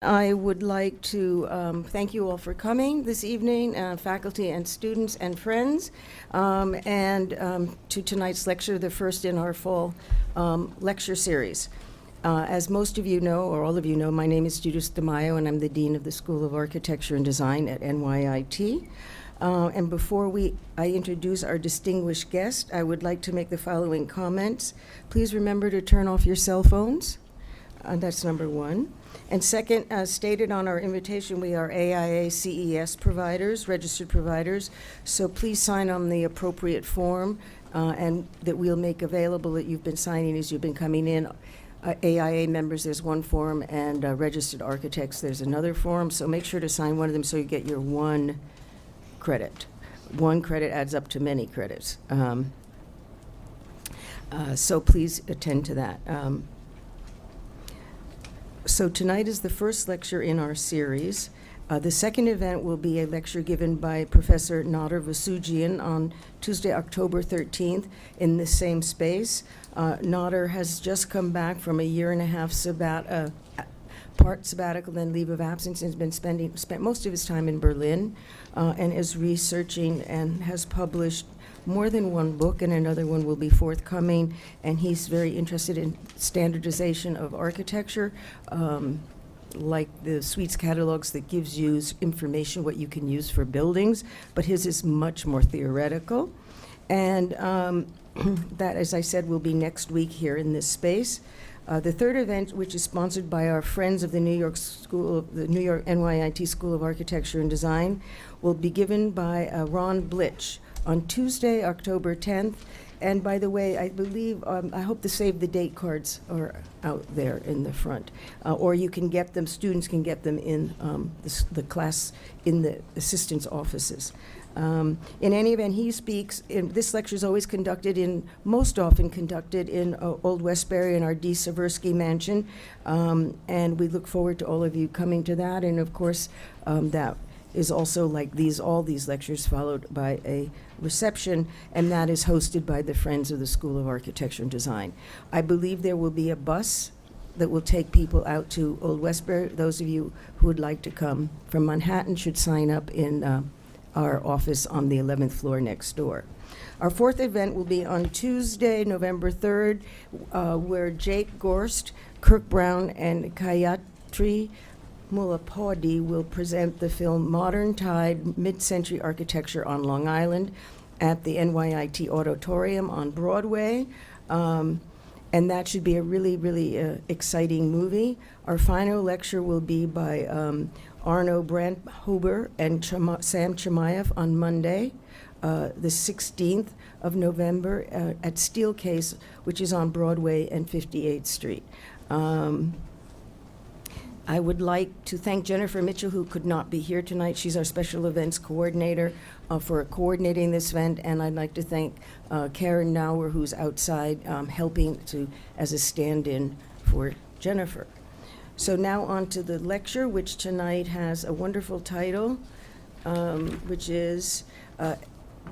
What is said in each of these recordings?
I would like to thank you all for coming this evening, faculty and students and friends, and to tonight's lecture, the first in our fall lecture series. As most of you know, or all of you know, my name is Judith DeMaio, and I'm the Dean of the School of Architecture and Design at NYIT. And before I introduce our distinguished guest, I would like to make the following comments. Please remember to turn off your cell phones. That's number one. And second, as stated on our invitation, we are AIA CES providers, registered providers. So please sign on the appropriate form and that we'll make available that you've been signing as you've been coming in. AIA members, there's one form, and registered architects, there's another form. So make sure to sign one of them so you get your one credit. One credit adds up to many credits. So please attend to that. So tonight is the first lecture in our series. The second event will be a lecture given by Professor Nader Vasugian on Tuesday, October 13th in the same space. Nader has just come back from a year-and-a-half part sabbatical, then leave of absence, and has been spent most of his time in Berlin and is researching and has published more than one book, and another one will be forthcoming, and he's very interested in standardization of architecture, like the suites catalogs that gives you information what you can use for buildings, but his is much more theoretical. And that, as I said, will be next week here in this space. The third event, which is sponsored by our friends of the New York NYIT School of Architecture and Design, will be given by Ron Blitch on Tuesday, October 10th. And by the way, I believe, I hope the save the date cards are out there in the front. Or you can get them, students can get them in the class, in the assistant's offices. In any event, he speaks, this lecture is always most often conducted in Old Westbury in our D. Seversky Mansion. And we look forward to all of you coming to that. And of course, that is also, like all these lectures, followed by a reception, and that is hosted by the Friends of the School of Architecture and Design. I believe there will be a bus that will take people out to Old Westbury. Those of you who would like to come from Manhattan should sign up in our office on the 11th floor next door. Our fourth event will be on Tuesday, November 3rd, where Jake Gorst, Kirk Brown, and Gayatri Mulapawdi will present the film Modern Tide, Mid-Century Architecture on Long Island at the NYIT Auditorium on Broadway. And that should be a really, really exciting movie. Our final lecture will be by Arno Brandhuber and Sam Chimaev on Monday, the 16th of November at Steelcase, which is on Broadway and 58th Street. I would like to thank Jennifer Mitchell, who could not be here tonight. She's our special events coordinator for coordinating this event, and I'd like to thank Karen Nauer, who's outside helping as a stand-in for Jennifer. So now on to the lecture, which tonight has a wonderful title, which is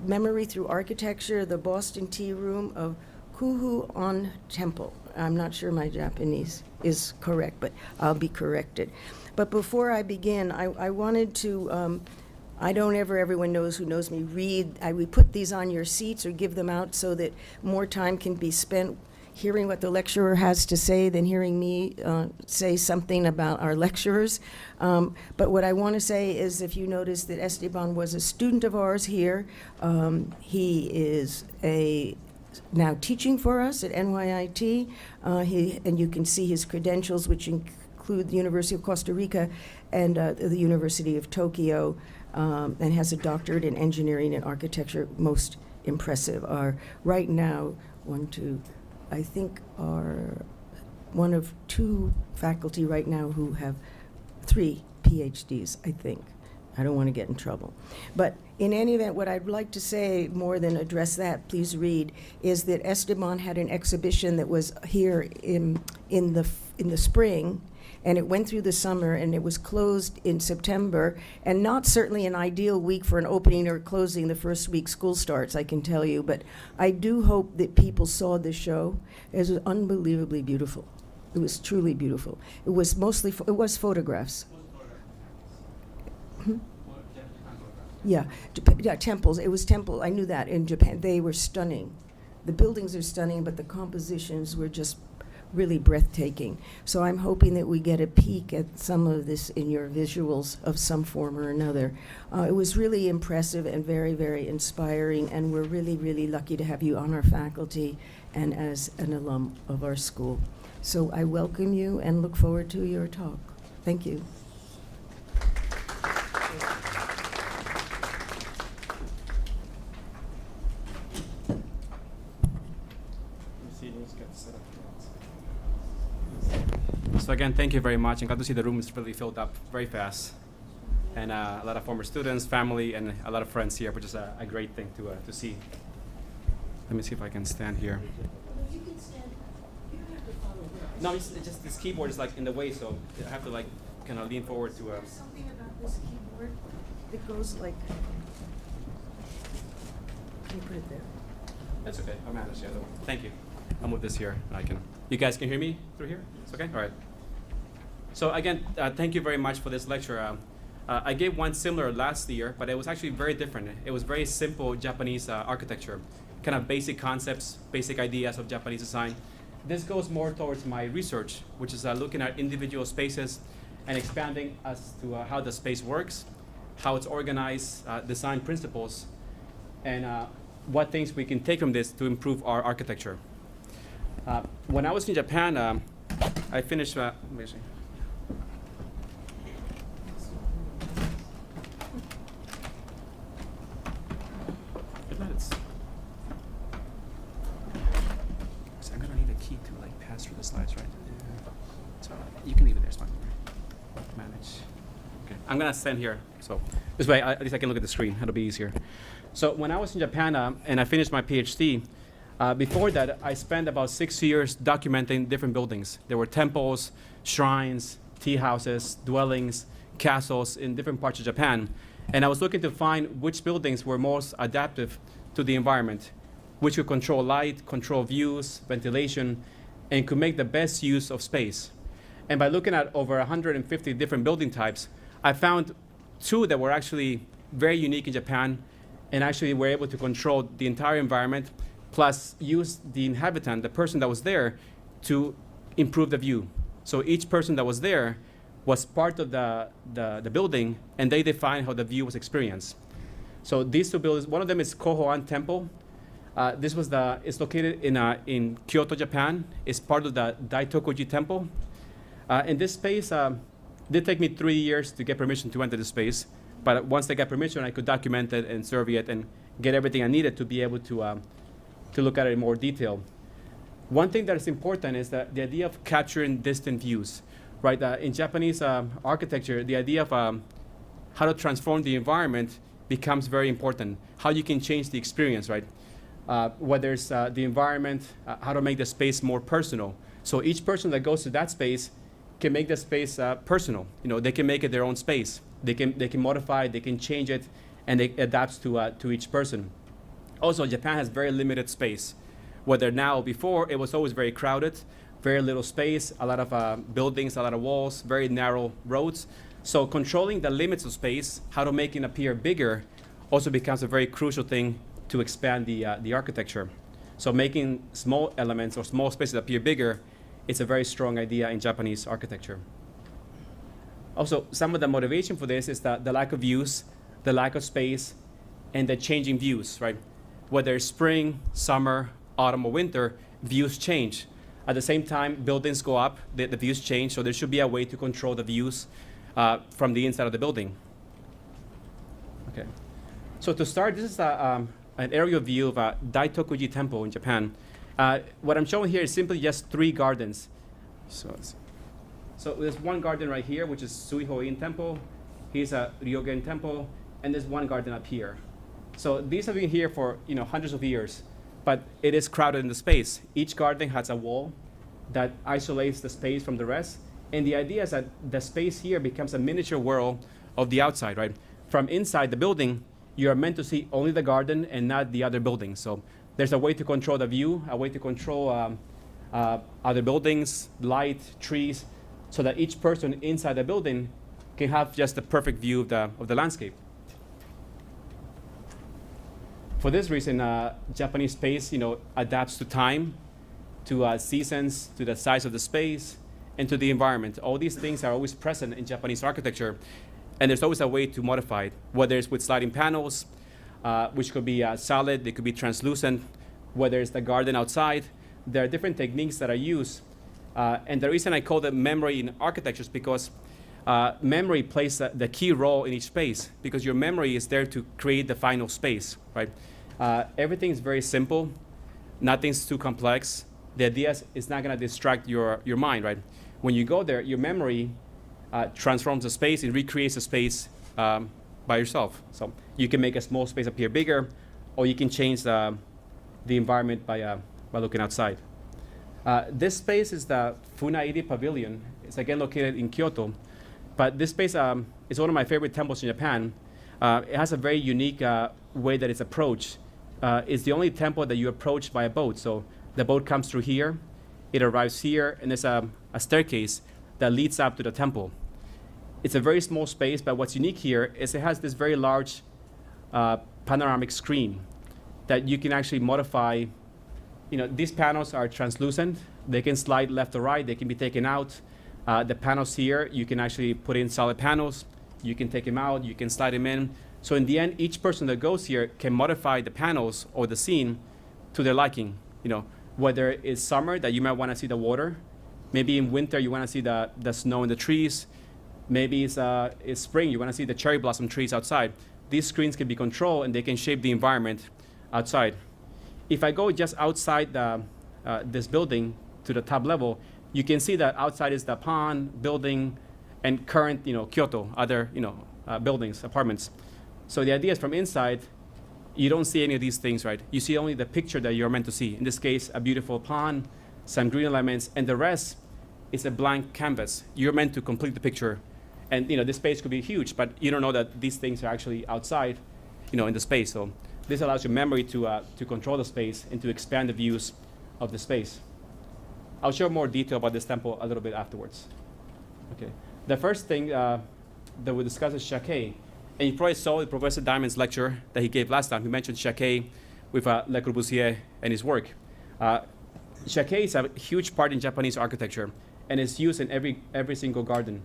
Memory Through Architecture, the Boston Tea Room of Koho-an Temple. I'm not sure my Japanese is correct, but I'll be corrected. But before I begin, I wanted to, everyone knows who knows me, we put these on your seats or give them out so that more time can be spent hearing what the lecturer has to say than hearing me say something about our lecturers. But what I want to say is, if you notice that Esteban was a student of ours here, he is now teaching for us at NYIT, and you can see his credentials, which include the University of Costa Rica and the University of Tokyo, and has a doctorate in engineering and architecture. Most impressive. Right now, I think are one of two faculty right now who have 3 PhDs, I think. I don't want to get in trouble. But in any event, what I'd like to say, more than address that, please read, is that Esteban had an exhibition that was here in the spring, and it went through the summer, and it was closed in September, and not certainly an ideal week for an opening or closing the first week school starts, I can tell you, but I do hope that people saw the show. It was unbelievably beautiful. It was truly beautiful. It was mostly, it was photographs. Hmm? Yeah, yeah, temples. It was temple. I knew that in Japan. They were stunning. The buildings are stunning, but the compositions were just really breathtaking. So I'm hoping that we get a peek at some of this in your visuals of some form or another. It was really impressive and very, very inspiring, and we're really, really lucky to have you on our faculty and as an alum of our school. So I welcome you and look forward to your talk. Thank you. So again, thank you very much. I'm glad to see the room is really filled up very fast. And a lot of former students, family, and a lot of friends here, which is a great thing to see. Let me see if I can stand here. You can stand. You don't have to follow her. No, it's just this keyboard is like in the way, so I have to like kind of lean forward to. There's something about this keyboard that goes like. Can you put it there? That's okay. I'll manage the other one. Thank you. I'll move this here. You guys can hear me through here? It's okay? All right. So again, thank you very much for this lecture. I gave one similar last year, but it was actually very different. It was very simple Japanese architecture, kind of basic concepts, basic ideas of Japanese design. This goes more towards my research, which is looking at individual spaces and expanding as to how the space works, how it's organized, design principles, and what things we can take from this to improve our architecture. When I was in Japan, I finished. I'm gonna need a key to like pass through the slides, right? So you can leave it there. It's fine. Manage. Okay. I'm gonna stand here, so this way at least I can look at the screen. It'll be easier. So when I was in Japan and I finished my PhD. Before that, I spent about 6 years documenting different buildings. There were temples, shrines, tea houses, dwellings, castles in different parts of Japan. And I was looking to find which buildings were most adaptive to the environment, which could control light, control views, ventilation, and could make the best use of space. And by looking at over 150 different building types, I found 2 that were actually very unique in Japan and actually were able to control the entire environment, plus use the inhabitant, the person that was there, to improve the view. So each person that was there was part of the building, and they defined how the view was experienced. So these 2 buildings, one of them is Koho-an Temple. It's located in Kyoto, Japan. It's part of the Daitokuji Temple. In this space, did take me 3 years to get permission to enter the space, but once I got permission, I could document it and survey it and get everything I needed to be able to look at it in more detail. One thing that is important is that the idea of capturing distant views, right? In Japanese architecture, the idea of how to transform the environment becomes very important. How you can change the experience, right? Whether it's the environment, how to make the space more personal. So each person that goes to that space can make the space personal. You know, they can make it their own space. They can modify it, they can change it, and it adapts to each person. Also, Japan has very limited space. Whether now or before, it was always very crowded, very little space, a lot of buildings, a lot of walls, very narrow roads. So controlling the limits of space, how to make it appear bigger, also becomes a very crucial thing to expand the architecture. So making small elements or small spaces appear bigger, it's a very strong idea in Japanese architecture. Also, some of the motivation for this is the lack of views, the lack of space, and the changing views, right? Whether it's spring, summer, autumn, or winter, views change. At the same time, buildings go up, the views change, so there should be a way to control the views from the inside of the building. Okay. So to start, this is an aerial view of Daitokuji Temple in Japan. What I'm showing here is simply just 3 gardens. So there's one garden right here, which is Suihoi-in Temple. Here's a Ryogen Temple, and there's one garden up here. So these have been here for hundreds of years, but it is crowded in the space. Each garden has a wall that isolates the space from the rest, and the idea is that the space here becomes a miniature world of the outside, right? From inside the building, you are meant to see only the garden and not the other buildings. So there's a way to control the view, a way to control other buildings, light, trees, so that each person inside the building can have just the perfect view of the landscape. For this reason, Japanese space, adapts to time, to seasons, to the size of the space, and to the environment. All these things are always present in Japanese architecture, and there's always a way to modify it, whether it's with sliding panels, which could be solid, they could be translucent, whether it's the garden outside. There are different techniques that are used, and the reason I call them memory in architecture is because memory plays the key role in each space, because your memory is there to create the final space, right? Everything is very simple, nothing's too complex. The idea is not going to distract your mind, right? When you go there, your memory transforms the space, it recreates the space by yourself. So you can make a small space appear bigger, or you can change the environment by looking outside. This space is the Funairi Pavilion. It's again located in Kyoto, but this space is one of my favorite temples in Japan. It has a very unique way that it's approached. It's the only temple that you approach by a boat. So the boat comes through here, it arrives here, and there's a staircase that leads up to the temple. It's a very small space, but what's unique here is it has this very large panoramic screen that you can actually modify. These panels are translucent. They can slide left or right. They can be taken out. The panels here, you can actually put in solid panels. You can take them out. You can slide them in. So in the end, each person that goes here can modify the panels or the scene to their liking. Whether it's summer that you might want to see the water, maybe in winter you want to see the snow and the trees, maybe it's spring, you want to see the cherry blossom trees outside. These screens can be controlled and they can shape the environment outside. If I go just outside this building to the top level, you can see that outside is the pond, building, and current Kyoto, other buildings, apartments. So the idea is from inside, you don't see any of these things, right? You see only the picture that you're meant to see. In this case, a beautiful pond, some green elements, and the rest is a blank canvas. You're meant to complete the picture. And this space could be huge, but you don't know that these things are actually outside, in the space. So this allows your memory to control the space and to expand the views of the space. I'll share more detail about this temple a little bit afterwards. Okay. The first thing that we discuss is shake. And you probably saw Professor Diamond's lecture that he gave last time. He mentioned shake with Le Corbusier and his work. Shake is a huge part in Japanese architecture, and it's used in every single garden.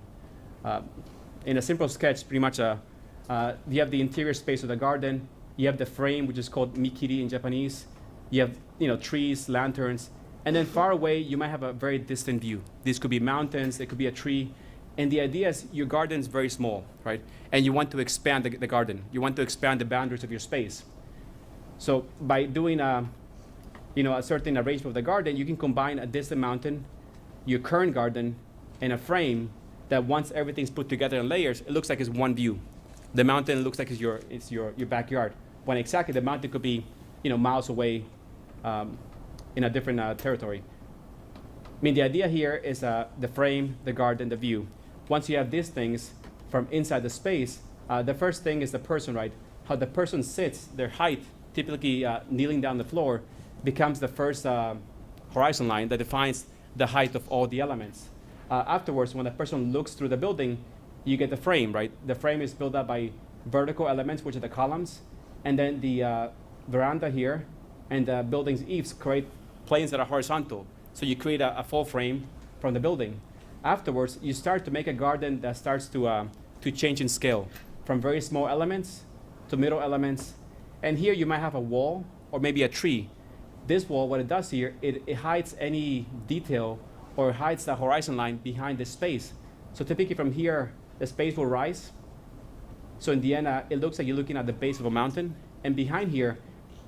In a simple sketch, pretty much, you have the interior space of the garden. You have the frame, which is called mikiri in Japanese. You have trees, lanterns, and then far away you might have a very distant view. These could be mountains, it could be a tree. And the idea is your garden is very small, right? And you want to expand the garden. You want to expand the boundaries of your space. So by doing a certain arrangement of the garden, you can combine a distant mountain, your current garden, and a frame that once everything's put together in layers, it looks like it's one view. The mountain looks like it's your backyard. When exactly the mountain could be miles away in a different territory. The idea here is the frame, the garden, the view. Once you have these things from inside the space, the first thing is the person, right? How the person sits, their height, typically kneeling down the floor, becomes the first horizon line that defines the height of all the elements. Afterwards, when the person looks through the building, you get the frame, right? The frame is built up by vertical elements, which are the columns, and then the veranda here and the building's eaves create planes that are horizontal. So you create a full frame from the building. Afterwards, you start to make a garden that starts to change in scale from very small elements to middle elements. And here you might have a wall or maybe a tree. This wall, what it does here, it hides any detail or hides the horizon line behind this space. So typically from here, the space will rise. So in the end, it looks like you're looking at the base of a mountain. And behind here,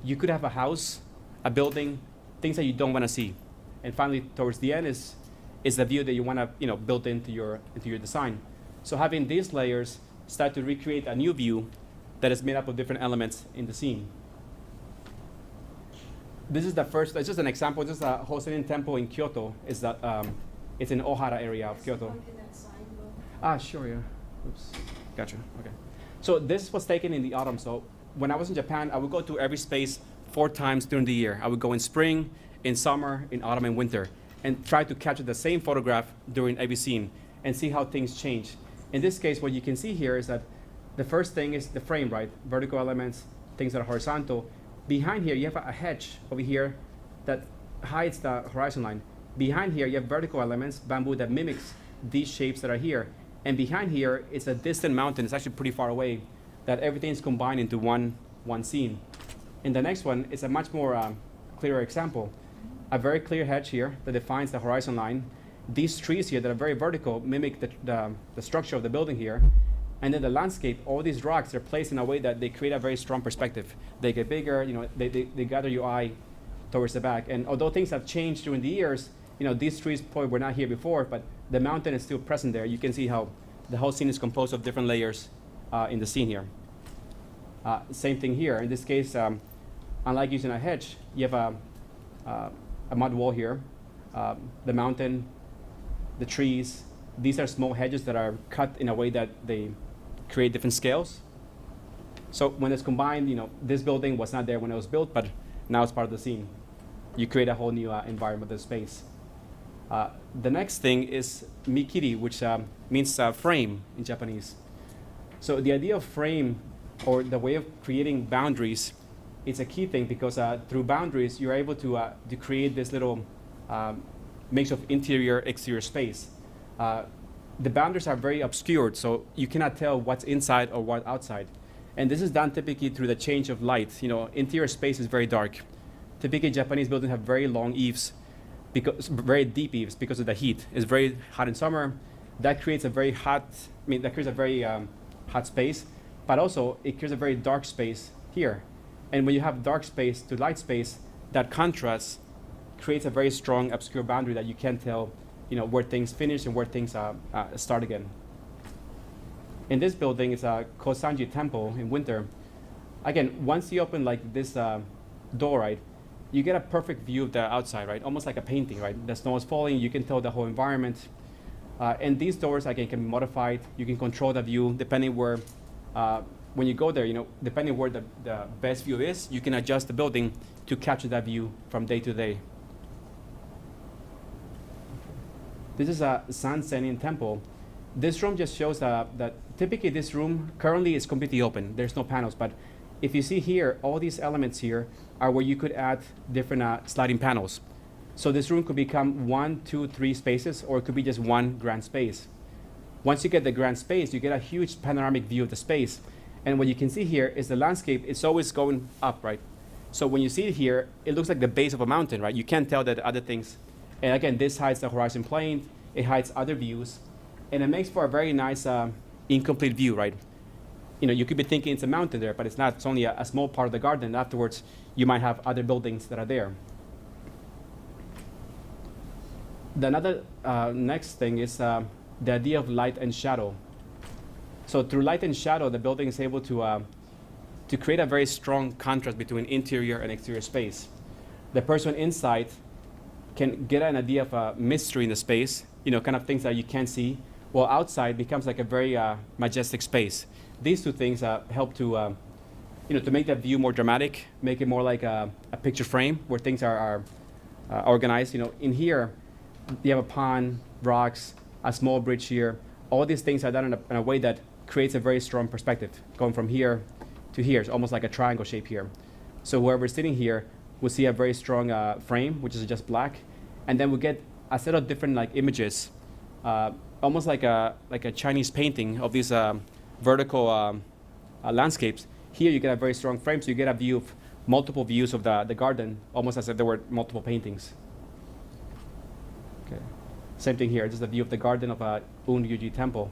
you could have a house, a building, things that you don't want to see. And finally, towards the end is the view that you want to build into your design. So having these layers start to recreate a new view that is made up of different elements in the scene. This is the first. It's just an example. This is a Hosenin temple in Kyoto. It's in Ohara area of Kyoto. Sure, yeah. Oops. Gotcha. Okay. So this was taken in the autumn. So when I was in Japan, I would go to every space 4 times during the year. I would go in spring, in summer, in autumn, and winter. and try to capture the same photograph during every scene and see how things change. In this case, what you can see here is that the first thing is the frame, right? Vertical elements, things that are horizontal. Behind here, you have a hedge over here that hides the horizon line. Behind here, you have vertical elements, bamboo, that mimics these shapes that are here. And behind here, it's a distant mountain. It's actually pretty far away, that everything is combined into one scene. In the next one, it's a much more clearer example. A very clear hedge here that defines the horizon line. These trees here that are very vertical mimic the structure of the building here. And then the landscape, all these rocks are placed in a way that they create a very strong perspective. They get bigger, they gather your eye towards the back. And although things have changed during the years, these trees probably were not here before, but the mountain is still present there. You can see how the whole scene is composed of different layers in the scene here. Same thing here. In this case, unlike using a hedge, you have a mud wall here, the mountain, the trees. These are small hedges that are cut in a way that they create different scales. So when it's combined, this building was not there when it was built, but now it's part of the scene. You create a whole new environment of space. The next thing is mikiri, which means frame in Japanese. So the idea of frame, or the way of creating boundaries, it's a key thing, because through boundaries, you're able to create this little mix of interior, exterior space. The boundaries are very obscured, so you cannot tell what's inside or what's outside. And this is done typically through the change of light. Interior space is very dark. Typically, Japanese buildings have very long eaves, very deep eaves, because of the heat. It's very hot in summer. That creates a very hot, hot space, but also it creates a very dark space here. And when you have dark space to light space, that contrast creates a very strong obscure boundary that you can't tell where things finish and where things start again. In this building, it's a Kosanji temple in winter. Again, once you open like this door, right, you get a perfect view of the outside, right? Almost like a painting, right? The snow is falling, you can tell the whole environment. And these doors, again, can be modified. You can control the view depending where, when you go there, depending where the best view is, you can adjust the building to capture that view from day to day. This is a Sansenin temple. This room just shows that typically this room currently is completely open. There's no panels, but if you see here, all these elements here are where you could add different sliding panels. So this room could become 1, 2, 3 spaces, or it could be just one grand space. Once you get the grand space, you get a huge panoramic view of the space. And what you can see here is the landscape, it's always going up, right? So when you see it here, it looks like the base of a mountain, right? You can't tell that other things. And again, this hides the horizon plane, it hides other views, and it makes for a very nice incomplete view, right? You could be thinking it's a mountain there, but it's not. It's only a small part of the garden. Afterwards, you might have other buildings that are there. The next thing is the idea of light and shadow. So through light and shadow, the building is able to create a very strong contrast between interior and exterior space. The person inside can get an idea of a mystery in the space, kind of things that you can't see, while outside becomes like a very majestic space. These two things help to make that view more dramatic, make it more like a picture frame where things are organized. In here, you have a pond, rocks, a small bridge here. All these things are done in a way that creates a very strong perspective, going from here to here. It's almost like a triangle shape here. So whoever's sitting here will see a very strong frame, which is just black, and then we get a set of different images, almost like a Chinese painting of these vertical landscapes. Here you get a very strong frame, so you get a view of multiple views of the garden, almost as if there were multiple paintings. Okay. Same thing here, just a view of the garden of Unryuji temple.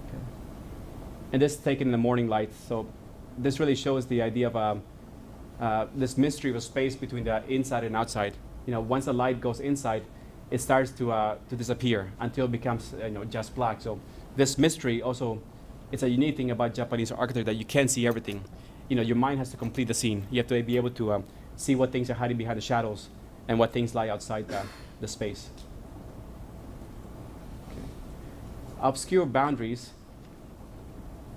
Okay. And this is taken in the morning light, so this really shows the idea of this mystery of a space between the inside and outside. Once the light goes inside, it starts to disappear until it becomes just black. So this mystery also, it's a unique thing about Japanese architecture, that you can't see everything. Your mind has to complete the scene. You have to be able to see what things are hiding behind the shadows and what things lie outside the space. Okay. Obscure boundaries.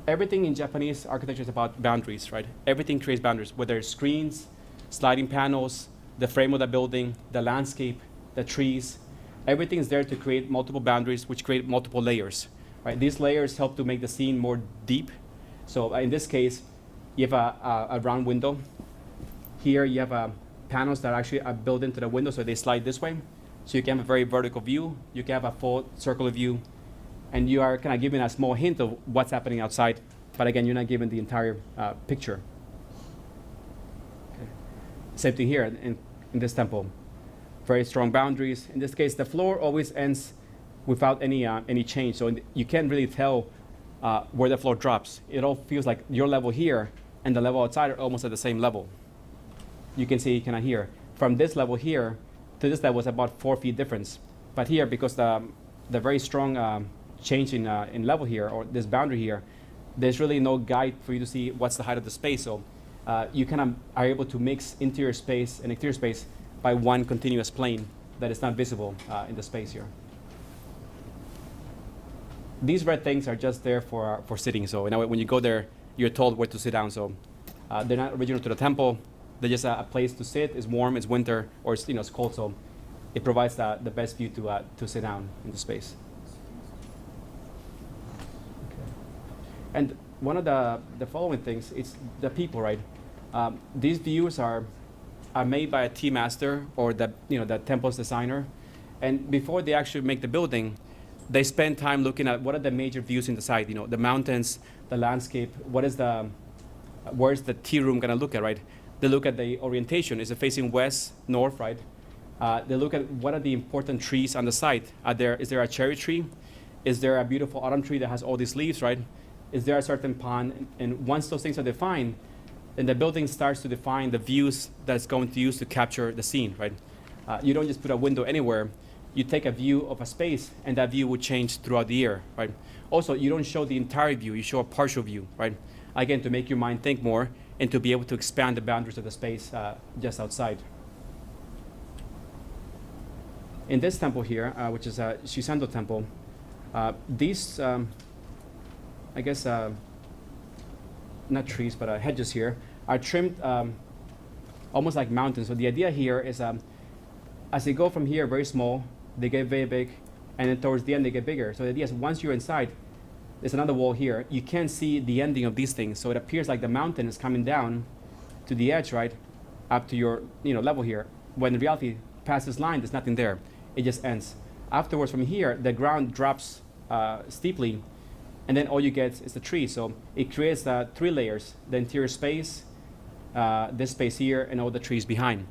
Everything in Japanese architecture is about boundaries, right? Everything creates boundaries, whether it's screens, sliding panels, the frame of the building, the landscape, the trees. Everything is there to create multiple boundaries, which create multiple layers. Right? These layers help to make the scene more deep. So in this case, you have a round window. Here you have panels that actually are built into the window, so they slide this way. So you can have a very vertical view. You can have a full circular view. And you are kind of giving a small hint of what's happening outside. But again, you're not given the entire picture. Okay. Same thing here in this temple. Very strong boundaries. In this case, the floor always ends without any change. So you can't really tell where the floor drops. It all feels like your level here and the level outside are almost at the same level. You can see kind of here. From this level here to this level is about 4 feet difference. But here, because the very strong change in level here, or this boundary here, there's really no guide for you to see what's the height of the space. So you kind of are able to mix interior space and exterior space by one continuous plane that is not visible in the space here. These red things are just there for sitting. So when you go there, you're told where to sit down. So they're not original to the temple. They're just a place to sit. It's warm, it's winter, or it's cold. So it provides the best view to sit down in the space. Okay. And one of the following things is the people, right? These views are made by a tea master or the temple's designer, and before they actually make the building, they spend time looking at what are the major views in the site. The mountains, the landscape. Where's the tea room gonna look at, right? They look at the orientation. Is it facing west, north, right? They look at what are the important trees on the site. Is there a cherry tree? Is there a beautiful autumn tree that has all these leaves, right? Is there a certain pond? And once those things are defined, then the building starts to define the views that it's going to use to capture the scene, right? You don't just put a window anywhere. You take a view of a space, and that view will change throughout the year, right? Also, you don't show the entire view. You show a partial view, right? Again, to make your mind think more and to be able to expand the boundaries of the space just outside. In this temple here, which is a Shisando temple, these, I guess, not trees, but hedges here, are trimmed almost like mountains. So the idea here is as they go from here very small, they get very big, and then towards the end they get bigger. So the idea is once you're inside, there's another wall here. You can't see the ending of these things. So it appears like the mountain is coming down to the edge, right, up to your level here. When in reality, past this line, there's nothing there. It just ends. Afterwards, from here, the ground drops steeply, and then all you get is the tree. So it creates 3 layers: the interior space, this space here, and all the trees behind.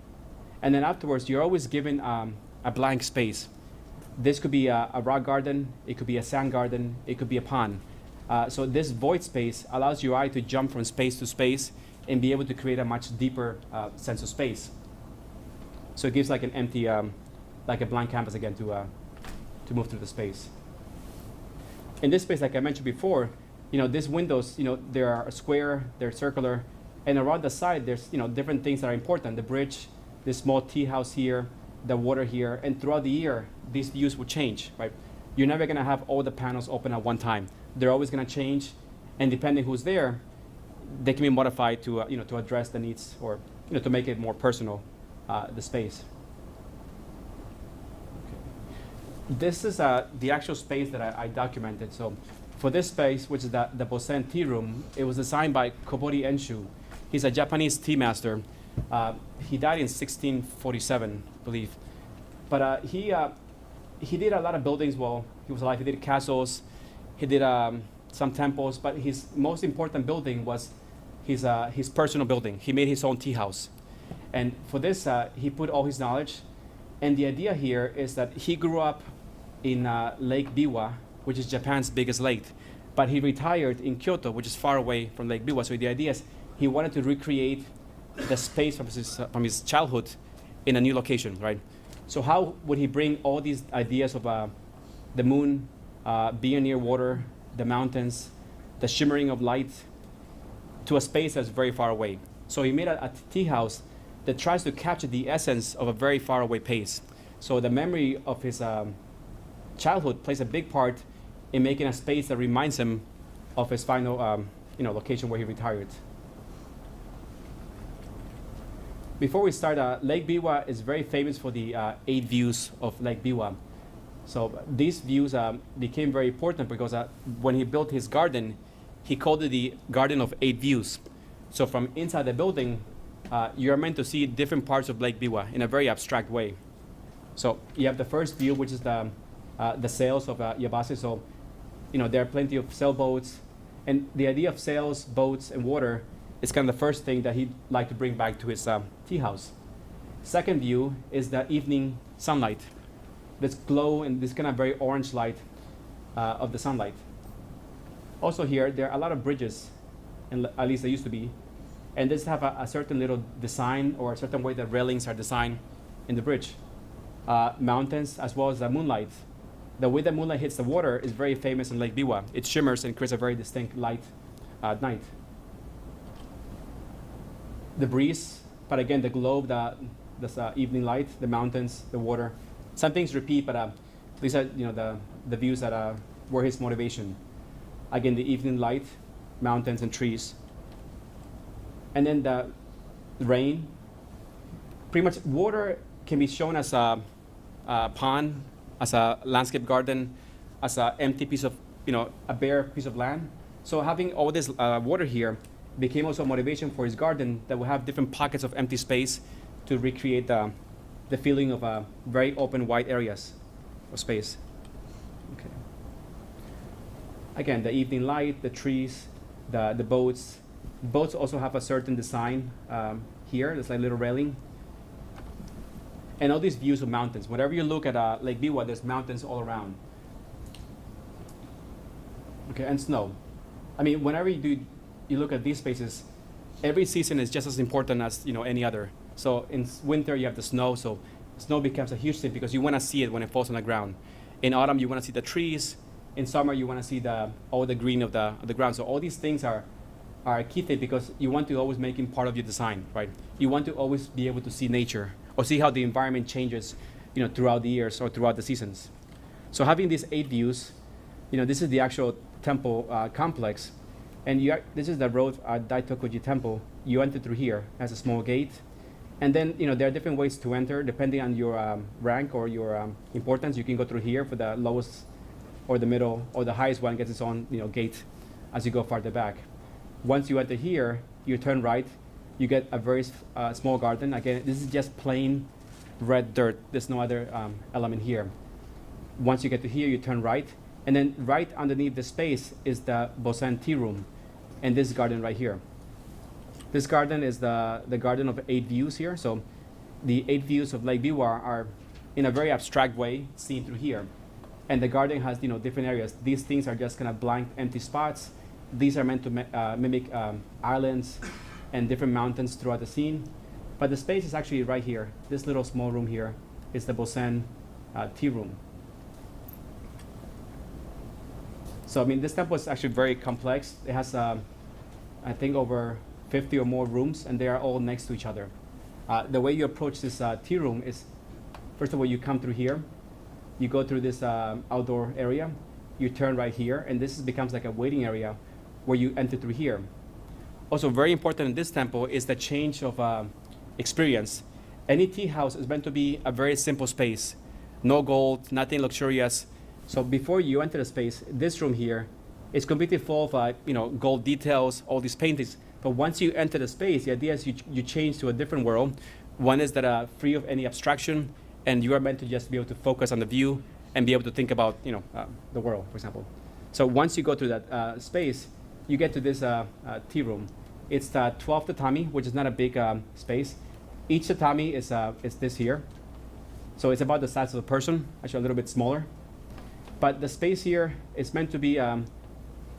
And then afterwards, you're always given a blank space. This could be a rock garden, it could be a sand garden, it could be a pond. So this void space allows your eye to jump from space to space and be able to create a much deeper sense of space. So it gives like an empty, like a blank canvas again to move through the space. In this space, like I mentioned before, these windows, they are square, they're circular, and around the side, there's different things that are important. The bridge, this small tea house here, the water here, and throughout the year, these views will change, right? You're never gonna have all the panels open at one time. They're always gonna change, and depending who's there, they can be modified to to address the needs or to make it more personal, the space. Okay. This is the actual space that I documented. So for this space, which is the Bosen tea room, it was designed by Kobori Enshu. He's a Japanese tea master. He died in 1647, I believe. But he did a lot of buildings while he was alive. He did castles, he did some temples, but his most important building was his personal building. He made his own tea house. And for this, he put all his knowledge. And the idea here is that he grew up in Lake Biwa, which is Japan's biggest lake. But he retired in Kyoto, which is far away from Lake Biwa. So the idea is he wanted to recreate the space from his childhood in a new location, right? So how would he bring all these ideas of the moon, being near water, the mountains, the shimmering of light, to a space that's very far away? So he made a tea house that tries to capture the essence of a very far away place. So the memory of his childhood plays a big part in making a space that reminds him of his final location where he retired. before we start, Lake Biwa is very famous for the 8 views of Lake Biwa. So these views became very important because when he built his garden, he called it the Garden of 8 Views. So from inside the building, you're meant to see different parts of Lake Biwa in a very abstract way. So you have the first view, which is the sails of Yabase. So, there are plenty of sailboats. And the idea of sails, boats, and water is kind of the first thing that he'd like to bring back to his tea house. Second view is the evening sunlight. This glow and this kind of very orange light of the sunlight. Also here, there are a lot of bridges, and at least there used to be. And this have a certain little design or a certain way that railings are designed in the bridge. Mountains as well as the moonlight. The way the moonlight hits the water is very famous in Lake Biwa. It shimmers and creates a very distinct light at night. The breeze, but again, the glow, the evening light, the mountains, the water. Some things repeat, but these are the views that were his motivation. Again, the evening light, mountains and trees. And then the rain. Pretty much water can be shown as a pond, as a landscape garden, as an empty piece of, a bare piece of land. So having all this water here became also a motivation for his garden that will have different pockets of empty space to recreate the feeling of very open, wide areas of space. Okay. Again, the evening light, the trees, the boats. Boats also have a certain design here. There's like a little railing. And all these views of mountains. Whenever you look at Lake Biwa, there's mountains all around. Okay, and snow. I mean, whenever you look at these spaces, every season is just as important as any other. So in winter you have the snow, so snow becomes a huge thing because you want to see it when it falls on the ground. In autumn you want to see the trees. In summer you want to see all the green of the ground. So all these things are a key thing because you want to always make it part of your design, right? You want to always be able to see nature or see how the environment changes, throughout the years or throughout the seasons. So having these 8 views, this is the actual temple complex, and this is the road Daitokuji Temple. You enter through here. It has a small gate, and then there are different ways to enter depending on your rank or your importance. You can go through here for the lowest, or the middle, or the highest one gets its own gate as you go farther back. Once you enter here, you turn right. You get a very small garden. Again, this is just plain red dirt. There's no other element here. Once you get to here, you turn right. And then right underneath the space is the Bosen tea room and this garden right here. This garden is the garden of 8 views here. So the 8 views of Lake Biwa are in a very abstract way seen through here. And the garden has different areas. These things are just kind of blank, empty spots. These are meant to mimic islands and different mountains throughout the scene. But the space is actually right here. This little small room here is the Bosen tea room. So, this temple is actually very complex. It has, I think, over 50 or more rooms, and they are all next to each other. The way you approach this tea room is, first of all, you come through here. You go through this outdoor area. You turn right here, and this becomes like a waiting area where you enter through here. Also, very important in this temple is the change of experience. Any tea house is meant to be a very simple space. No gold, nothing luxurious. So before you enter the space, this room here is completely full of gold details, all these paintings. But once you enter the space, the idea is you change to a different world. One is that free of any abstraction, and you are meant to just be able to focus on the view and be able to think about the world, for example. So once you go through that space, you get to this tea room. It's the 12th tatami, which is not a big space. Each tatami is this here. So it's about the size of a person, actually a little bit smaller. But the space here is meant to be,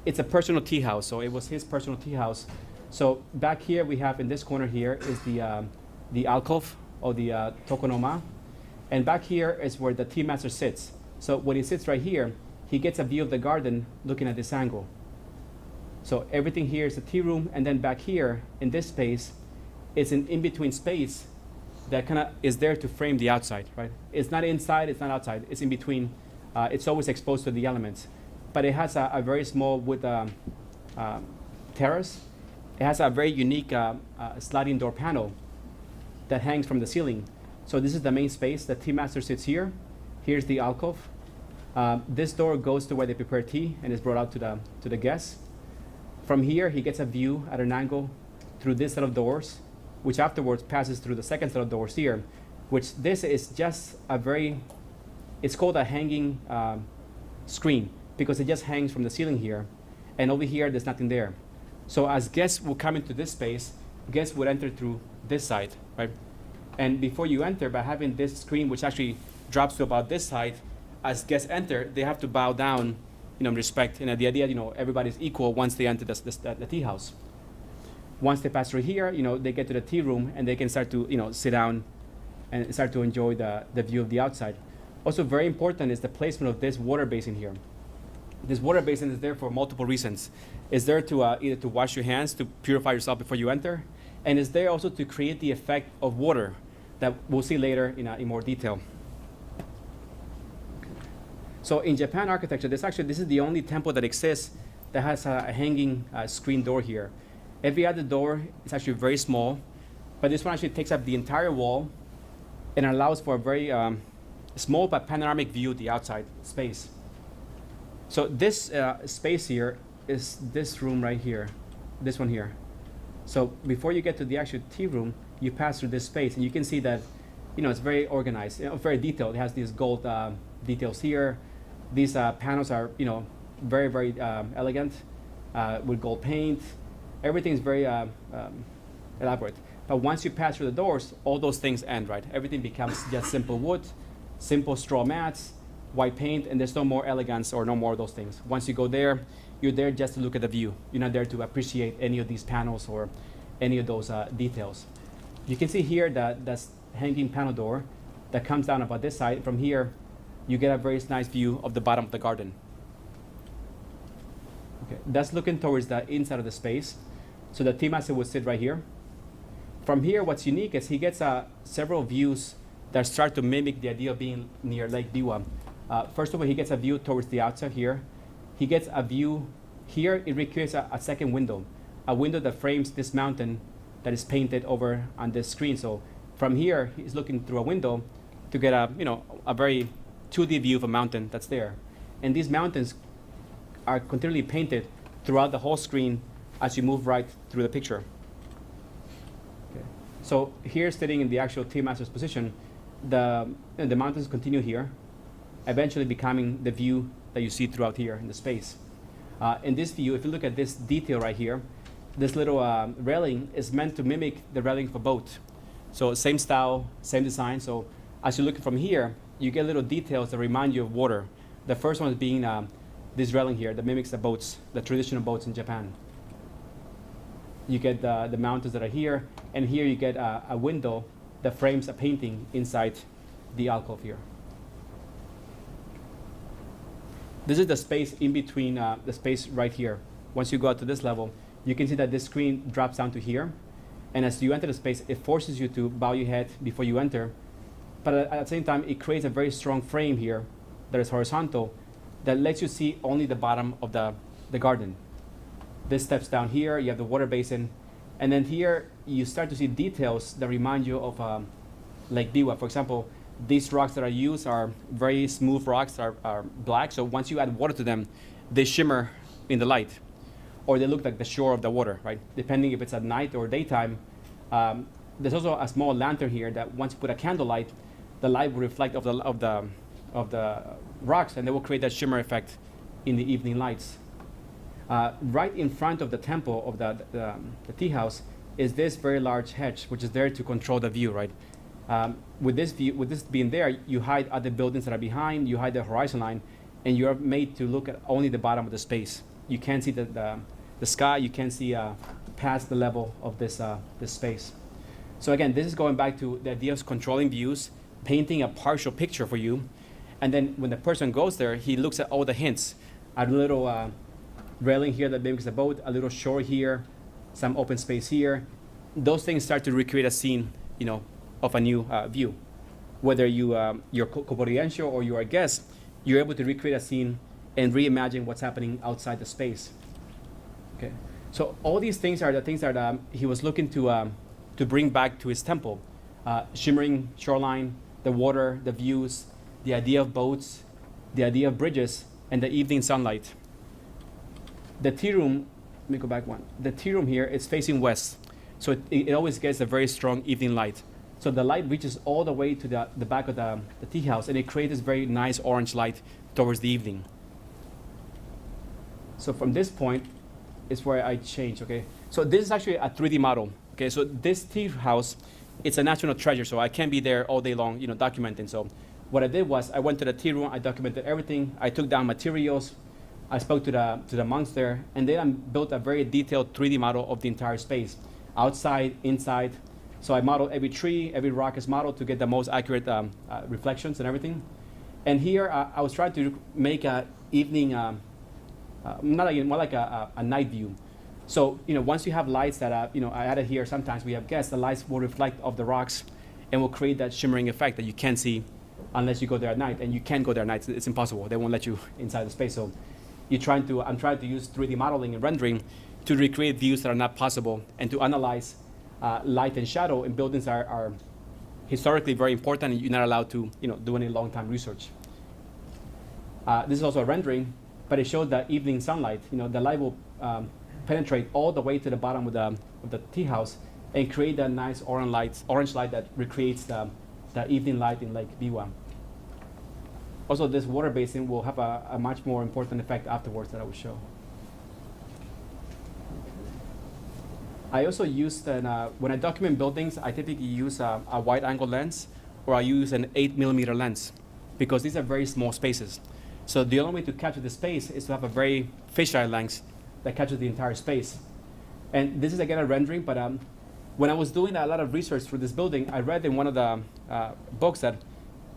it's a personal tea house. So it was his personal tea house. So back here we have in this corner here is the alcove or the tokonoma. And back here is where the tea master sits. So when he sits right here, he gets a view of the garden looking at this angle. So everything here is the tea room, and then back here in this space is an in-between space that kind of is there to frame the outside, right? It's not inside, it's not outside, it's in between. It's always exposed to the elements. But it has a very small wood terrace. It has a very unique sliding door panel. that hangs from the ceiling. So this is the main space. The tea master sits here. Here's the alcove. This door goes to where they prepare tea and is brought out to the guests. From here, he gets a view at an angle through this set of doors, which afterwards passes through the second set of doors here, which this is just it's called a hanging screen because it just hangs from the ceiling here. And over here, there's nothing there. So as guests will come into this space, guests would enter through this side, right? And before you enter, by having this screen, which actually drops to about this height, as guests enter, they have to bow down, in respect. And the idea, everybody's equal once they enter the tea house. Once they pass through here, they get to the tea room and they can start to, sit down and start to enjoy the view of the outside. Also very important is the placement of this water basin here. This water basin is there for multiple reasons. It's there to either to wash your hands, to purify yourself before you enter, and it's there also to create the effect of water that we'll see later in more detail. So in Japan architecture, this is the only temple that exists that has a hanging screen door here. Every other door is actually very small, but this one actually takes up the entire wall and allows for a very small but panoramic view of the outside space. So this space here is this room right here, this one here. So before you get to the actual tea room, you pass through this space, and you can see that, it's very organized, very detailed. It has these gold details here. These panels are, very, very elegant with gold paint. Everything is very elaborate. But once you pass through the doors, all those things end, right? Everything becomes just simple wood, simple straw mats, white paint, and there's no more elegance or no more of those things. Once you go there, you're there just to look at the view. You're not there to appreciate any of these panels or any of those details. You can see here that that's hanging panel door that comes down about this side. From here, you get a very nice view of the bottom of the garden. Okay, that's looking towards the inside of the space. So the tea master would sit right here. From here, what's unique is he gets several views that start to mimic the idea of being near Lake Biwa. First of all, he gets a view towards the outside here. He gets a view here. It recreates a second window, a window that frames this mountain that is painted over on this screen. So from here, he's looking through a window to get a very 2D view of a mountain that's there. And these mountains are continually painted throughout the whole screen as you move right through the picture. Okay. So here, sitting in the actual tea master's position, the mountains continue here, eventually becoming the view that you see throughout here in the space. In this view, if you look at this detail right here, this little railing is meant to mimic the railing of a boat. So same style, same design. So as you look from here, you get little details that remind you of water. The first one is being this railing here that mimics the boats, the traditional boats in Japan. You get the mountains that are here, and here you get a window that frames a painting inside the alcove here. This is the space in between the space right here. Once you go out to this level, you can see that this screen drops down to here. And as you enter the space, it forces you to bow your head before you enter. But at the same time, it creates a very strong frame here that is horizontal that lets you see only the bottom of the garden. This steps down here, you have the water basin. And then here, you start to see details that remind you of Lake Biwa. For example, these rocks that are used are very smooth rocks, are black. So once you add water to them, they shimmer in the light, or they look like the shore of the water, right? Depending if it's at night or daytime. There's also a small lantern here that once you put a candlelight, the light will reflect of the rocks, and they will create that shimmer effect in the evening lights. Right in front of the temple of the tea house is this very large hedge, which is there to control the view, right? With this being there, you hide other buildings that are behind, you hide the horizon line, and you're made to look at only the bottom of the space. You can't see the sky, you can't see past the level of this space. So again, this is going back to the idea of controlling views, painting a partial picture for you, and then when the person goes there, he looks at all the hints, a little railing here that mimics the boat, a little shore here, some open space here. Those things start to recreate a scene, of a new view. Whether you're Koboriensho or you're a guest, you're able to recreate a scene and reimagine what's happening outside the space. Okay, so all these things are the things that he was looking to bring back to his temple. shimmering shoreline, the water, the views, the idea of boats, the idea of bridges, and the evening sunlight. The tea room, let me go back one. The tea room here is facing west, so it always gets a very strong evening light. So the light reaches all the way to the back of the tea house, and it creates this very nice orange light towards the evening. So from this point is where I change, okay? So this is actually a 3D model, okay? So this tea house, it's a national treasure, so I can't be there all day long, documenting. So what I did was I went to the tea room, I documented everything, I took down materials, I spoke to the monks there, and then I built a very detailed 3D model of the entire space, outside, inside. So I modeled every tree, every rock is modeled to get the most accurate reflections and everything. And here I was trying to make an evening, more like a night view. So once you have lights that I added here, sometimes we have guests, the lights will reflect off the rocks and will create that shimmering effect that you can't see unless you go there at night. And you can't go there at night, it's impossible. They won't let you inside the space. So I'm trying to use 3D modeling and rendering to recreate views that are not possible and to analyze light and shadow in buildings are historically very important, and you're not allowed to do any long-time research. This is also a rendering, but it showed the evening sunlight. The light will penetrate all the way to the bottom of the tea house and create that nice orange light that recreates the evening light in Lake Biwa. Also, this water basin will have a much more important effect afterwards that I will show. I also used, when I document buildings, I typically use a wide angle lens, or I use an 8mm lens, because these are very small spaces. So the only way to capture the space is to have a very fisheye lens that captures the entire space. And this is again a rendering, but when I was doing a lot of research for this building, I read in one of the books that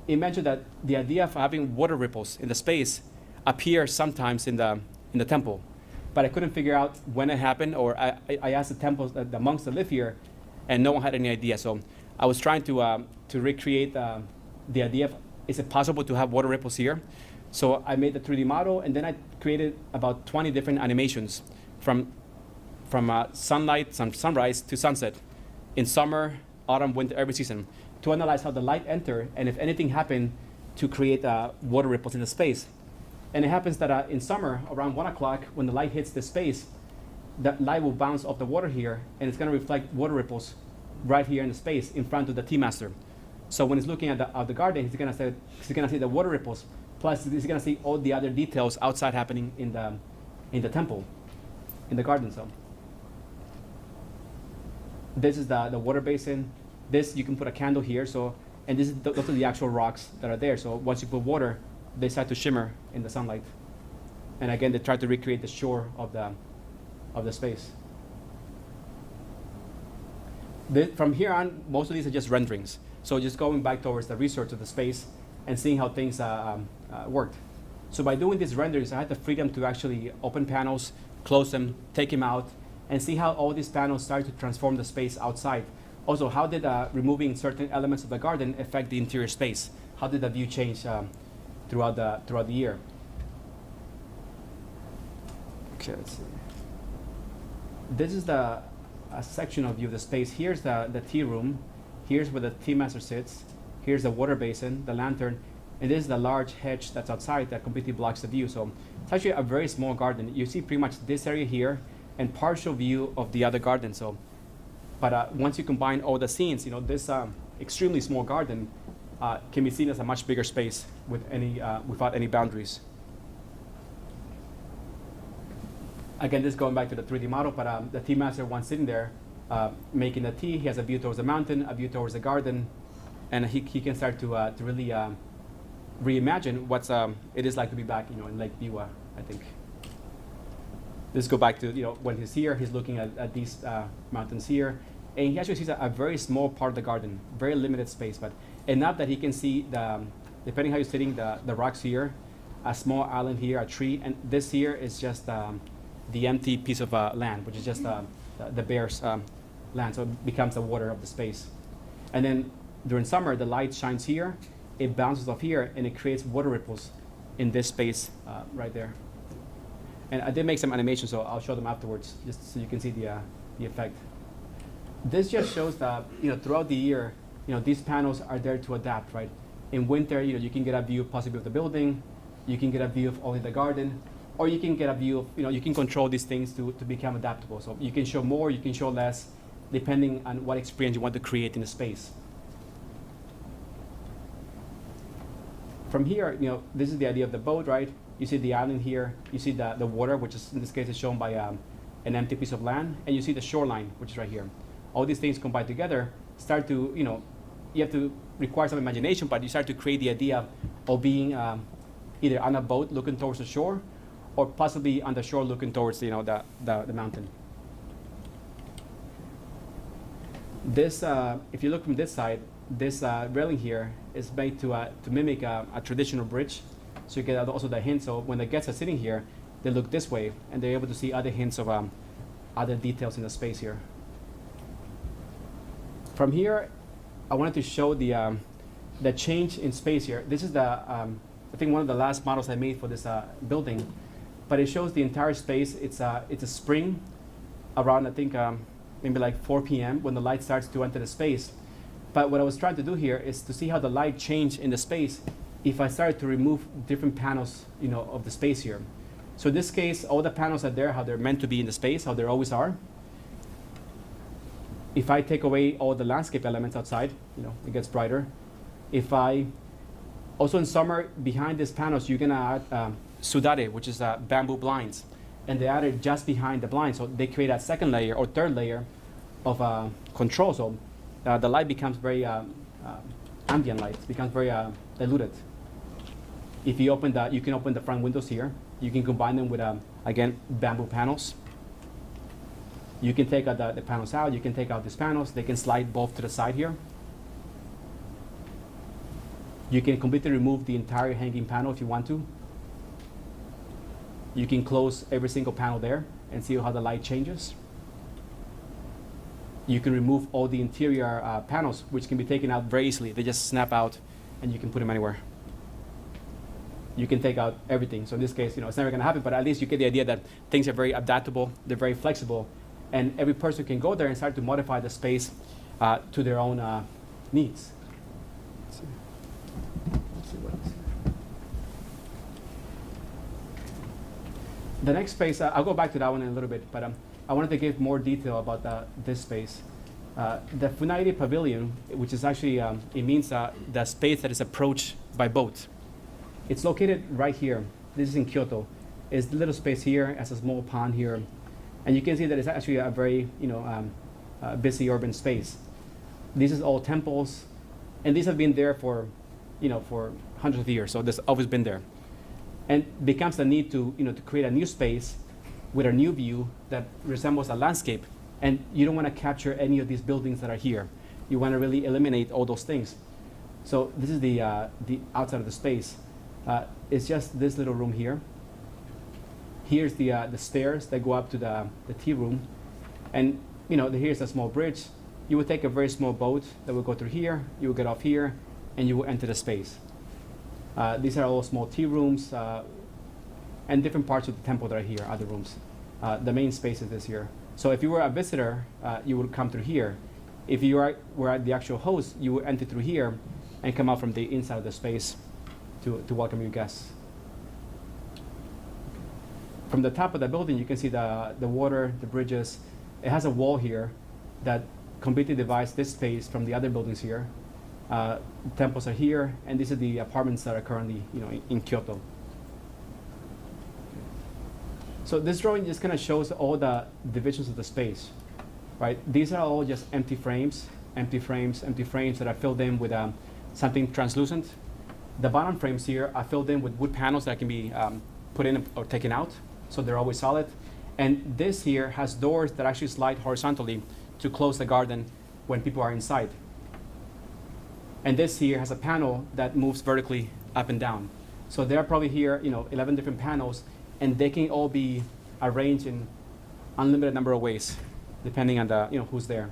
it mentioned that the idea of having water ripples in the space appears sometimes in the temple. But I couldn't figure out when it happened, or I asked the monks that live here, and no one had any idea. So I was trying to recreate the idea of, is it possible to have water ripples here? So I made the 3D model, and then I created about 20 different animations from sunlight, sunrise to sunset, in summer, autumn, winter, every season, to analyze how the light entered and if anything happened to create water ripples in the space. And it happens that in summer, around 1 o'clock, when the light hits the space, that light will bounce off the water here, and it's going to reflect water ripples right here in the space in front of the tea master. So when he's looking at the garden, he's going to see the water ripples. Plus, he's going to see all the other details outside happening in the temple, in the garden zone. This is the water basin. This, you can put a candle here. So, and those are the actual rocks that are there. So once you put water, they start to shimmer in the sunlight. And again, they try to recreate the shore of the space. From here on, most of these are just renderings. So just going back towards the research of the space and seeing how things worked. So by doing these renderings, I had the freedom to actually open panels, close them, take them out, and see how all these panels start to transform the space outside. Also, how did removing certain elements of the garden affect the interior space? How did the view change throughout the year? Okay, let's see. This is a sectional view of the space. Here's the tea room. Here's where the tea master sits. Here's the water basin, the lantern, and this is the large hedge that's outside that completely blocks the view. So it's actually a very small garden. You see pretty much this area here and partial view of the other garden. So, but once you combine all the scenes, this extremely small garden can be seen as a much bigger space with without any boundaries. Again, this is going back to the 3D model, but the tea master, once sitting there making the tea, he has a view towards the mountain, a view towards the garden, and he can start to really reimagine what it is like to be back, in Lake Biwa, I think. This go back to when he's here, he's looking at these mountains here, and he actually sees a very small part of the garden, very limited space, but enough that he can see depending how you're sitting, the rocks here, a small island here, a tree, and this here is just the empty piece of land, which is just the bear's land, so it becomes the water of the space. And then during summer, the light shines here, it bounces off here, and it creates water ripples in this space right there. And I did make some animations, so I'll show them afterwards, just so you can see the effect. This just shows that throughout the year, these panels are there to adapt, right? In winter, you can get a view possibly of the building, you can get a view of only the garden, or you can get a view of, you can control these things to become adaptable. So you can show more, you can show less, depending on what experience you want to create in the space. From here, this is the idea of the boat, right? You see the island here, you see the water, which is, in this case, is shown by an empty piece of land, and you see the shoreline, which is right here. All these things combined together start to, you have to require some imagination, but you start to create the idea of being either on a boat looking towards the shore, or possibly on the shore looking towards, the mountain. This, if you look from this side, this railing here is made to mimic a traditional bridge. So you get also the hint. So when the guests are sitting here, they look this way, and they're able to see other hints of other details in the space here. From here, I wanted to show the change in space here. This is I think one of the last models I made for this building, but it shows the entire space. It's a spring around, I think, maybe like 4 p.m. when the light starts to enter the space. But what I was trying to do here is to see how the light changed in the space if I started to remove different panels, of the space here. So in this case, all the panels are there, how they're meant to be in the space, how they always are. If I take away all the landscape elements outside, it gets brighter. If I, also in summer, behind these panels, you're gonna add sudare, which is bamboo blinds. And they add it just behind the blind, so they create a second layer or third layer of control. So the light becomes very ambient light, it becomes very diluted. If you you can open the front windows here. You can combine them with, again, bamboo panels. You can take out the panels out. You can take out these panels. They can slide both to the side here. You can completely remove the entire hanging panel if you want to. You can close every single panel there and see how the light changes. You can remove all the interior panels, which can be taken out very easily. They just snap out, and you can put them anywhere. You can take out everything. So in this case, it's never going to happen, but at least you get the idea that things are very adaptable, they're very flexible, and every person can go there and start to modify the space to their own needs. Let's see what else. The next space, I'll go back to that one in a little bit, but I wanted to give more detail about this space. The Funairi Pavilion, which is actually, it means the space that is approached by boat. It's located right here. This is in Kyoto. It's the little space here, has a small pond here. And you can see that it's actually a very busy urban space. This is all temples, and these have been there for hundreds of years, so this always been there. And becomes the need to create a new space with a new view that resembles a landscape, and you don't want to capture any of these buildings that are here. You want to really eliminate all those things. So this is the outside of the space. It's just this little room here. Here's the stairs that go up to the tea room, and here's a small bridge. You would take a very small boat that would go through here. You would get off here, and you will enter the space. These are all small tea rooms and different parts of the temple that are here, other rooms. The main space is this here. So if you were a visitor, you would come through here. If you were the actual host, you would enter through here and come out from the inside of the space to welcome your guests. From the top of the building, you can see the water, the bridges. It has a wall here that completely divides this space from the other buildings here. Temples are here, and these are the apartments that are currently, in Kyoto. So this drawing just kind of shows all the divisions of the space, right? These are all just empty frames that are filled in with something translucent. The bottom frames here are filled in with wood panels that can be put in or taken out, so they're always solid. And this here has doors that actually slide horizontally to close the garden when people are inside. And this here has a panel that moves vertically up and down. So there are probably here, 11 different panels, and they can all be arranged in unlimited number of ways, depending on the, who's there.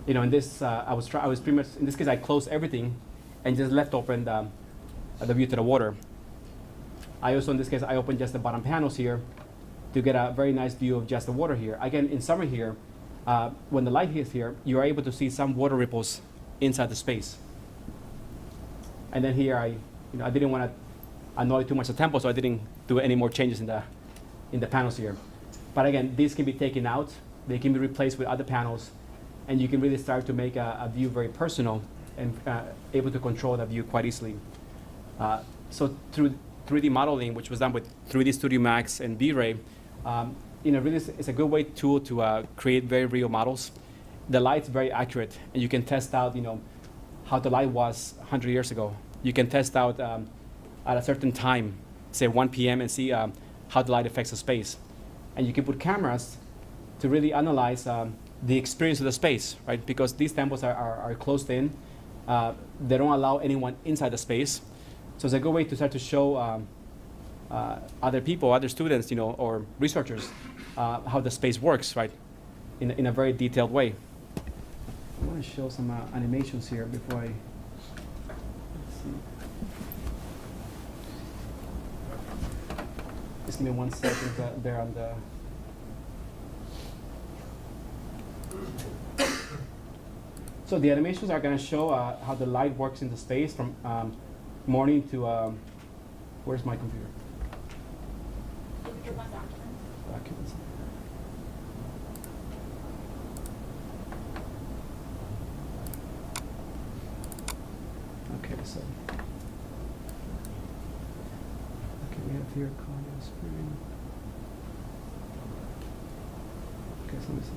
In this, I was pretty much, in this case, I closed everything and just left open the view to the water. I also, in this case, I opened just the bottom panels here to get a very nice view of just the water here. Again, in summer here, when the light hits here, you are able to see some water ripples inside the space. And then here I didn't want to annoy too much the temple, so I didn't do any more changes in the panels here. But again, these can be taken out. They can be replaced with other panels, and you can really start to make a view very personal and able to control that view quite easily. So through 3D modeling, which was done with 3D Studio Max and V-Ray, really it's a good way tool to create very real models. The light's very accurate, and you can test out, how the light was 100 years ago. You can test out at a certain time, say 1 p.m., and see how the light affects the space. And you can put cameras to really analyze the experience of the space, right? Because these temples are closed in. They don't allow anyone inside the space. So it's a good way to start to show other people, other students, or researchers, how the space works, right? In a very detailed way. I want to show some animations here before let's see. Just give me 1 second there on the. So the animations are going to show how the light works in the space from morning to, where's my computer? Documents. Okay, so. Okay, we have here Koho-an screen. Okay, so let me see.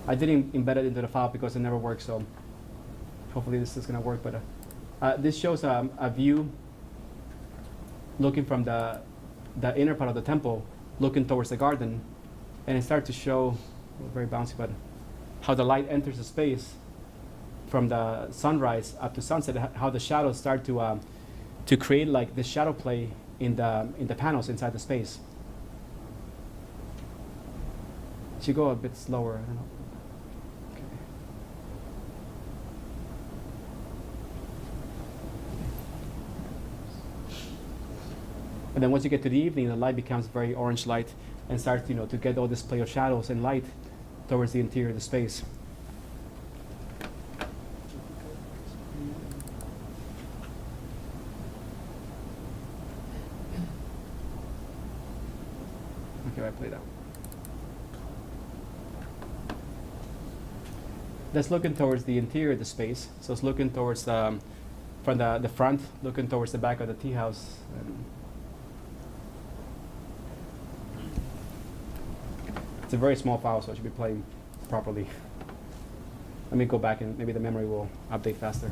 I didn't embed it into the file because it never worked, so hopefully this is going to work. But this shows a view looking from the inner part of the temple, looking towards the garden, and it starts to show, very bouncy, but how the light enters the space from the sunrise up to sunset, how the shadows start to create like this shadow play in the panels inside the space. Should go a bit slower, I don't know. Okay. And then once you get to the evening, the light becomes very orange light and starts, to get all this play of shadows and light towards the interior of the space. Okay, I played out. That's looking towards the interior of the space. So it's looking towards from the front, looking towards the back of the tea house. It's a very small file, so it should be playing properly. Let me go back and maybe the memory will update faster.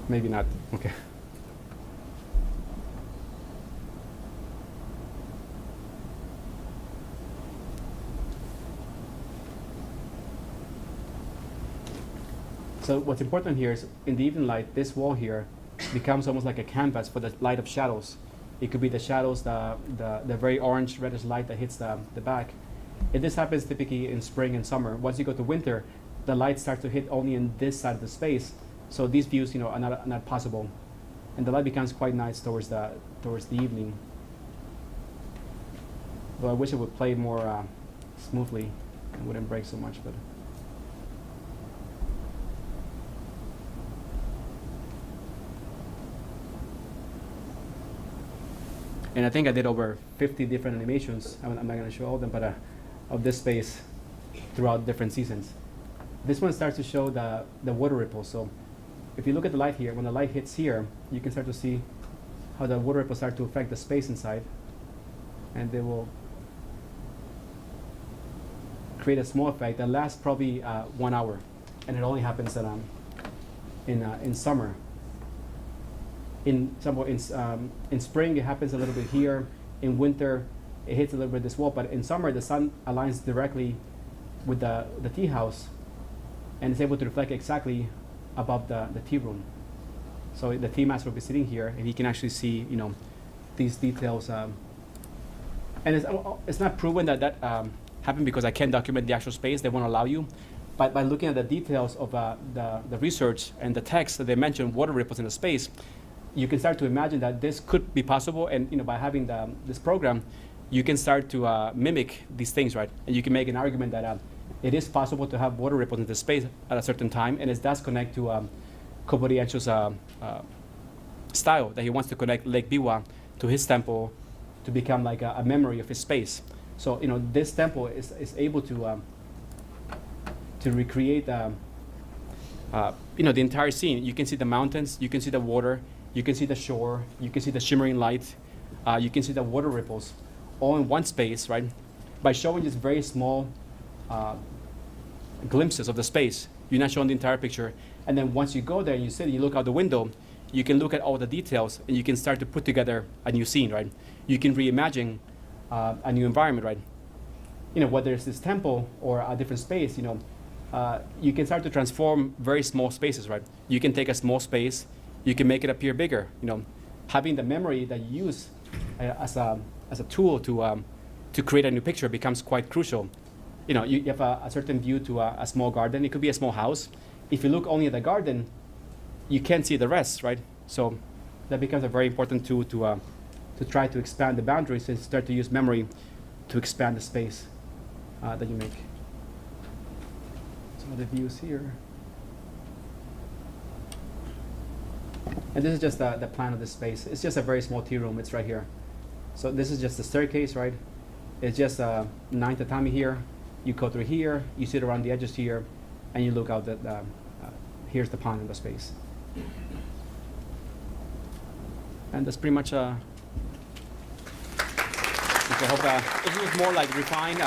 Maybe not. Okay. So what's important here is in the evening light, this wall here becomes almost like a canvas for the light of shadows. It could be the shadows, the very orange reddish light that hits the back. And this happens typically in spring and summer. Once you go to winter, the light starts to hit only in this side of the space. So these views, are not possible. And the light becomes quite nice towards the evening. Though I wish it would play more smoothly and wouldn't break so much, but. And I think I did over 50 different animations. I'm not going to show all of them, but of this space throughout different seasons. This one starts to show the water ripples. So if you look at the light here, when the light hits here, you can start to see how the water ripples start to affect the space inside. And they will create a small effect that lasts probably 1 hour. And it only happens in summer. In spring, it happens a little bit here. In winter, it hits a little bit this wall. But in summer, the sun aligns directly with the tea house, and it's able to reflect exactly above the tea room. So the tea master will be sitting here, and he can actually see, these details. And it's not proven that happened because I can't document the actual space. They won't allow you. But by looking at the details of the research and the text that they mention, water ripples in the space, you can start to imagine that this could be possible, and by having this program, you can start to mimic these things, right? And you can make an argument that it is possible to have water ripples into space at a certain time, and it does connect to Kobo-Riencho's style, that he wants to connect Lake Biwa to his temple to become like a memory of his space. So this temple is able to recreate the entire scene. You can see the mountains, you can see the water, you can see the shore, you can see the shimmering light, you can see the water ripples, all in one space, right? By showing just very small glimpses of the space, you're not showing the entire picture. And then once you go there and you sit and you look out the window, you can look at all the details and you can start to put together a new scene, right? You can reimagine a new environment, right? Whether it's this temple or a different space, you can start to transform very small spaces, right? You can take a small space, you can make it appear bigger. Having the memory that you use as a tool to create a new picture becomes quite crucial. You have a certain view to a small garden. It could be a small house. If you look only at the garden, you can't see the rest, right? So that becomes a very important tool to try to expand the boundaries and start to use memory to expand the space that you make. Some of the views here. And this is just the plan of this space. It's just a very small tea room. It's right here. So this is just the staircase, right? It's just 9 tatami here. You go through here, you sit around the edges here, and you look out here's the pond in the space. And that's pretty much I hope it was more like refined.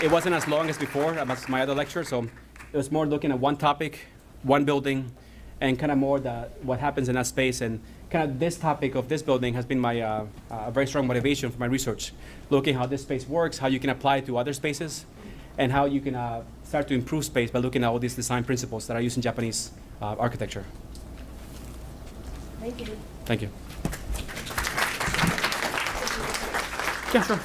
It wasn't as long as before, as my other lecture, so it was more looking at one topic, one building, and kind of more what happens in that space. And kind of this topic of this building has been my very strong motivation for my research, looking how this space works, how you can apply it to other spaces, and how you can start to improve space by looking at all these design principles that are used in Japanese architecture. Thank you. Thank you. Yeah, sure.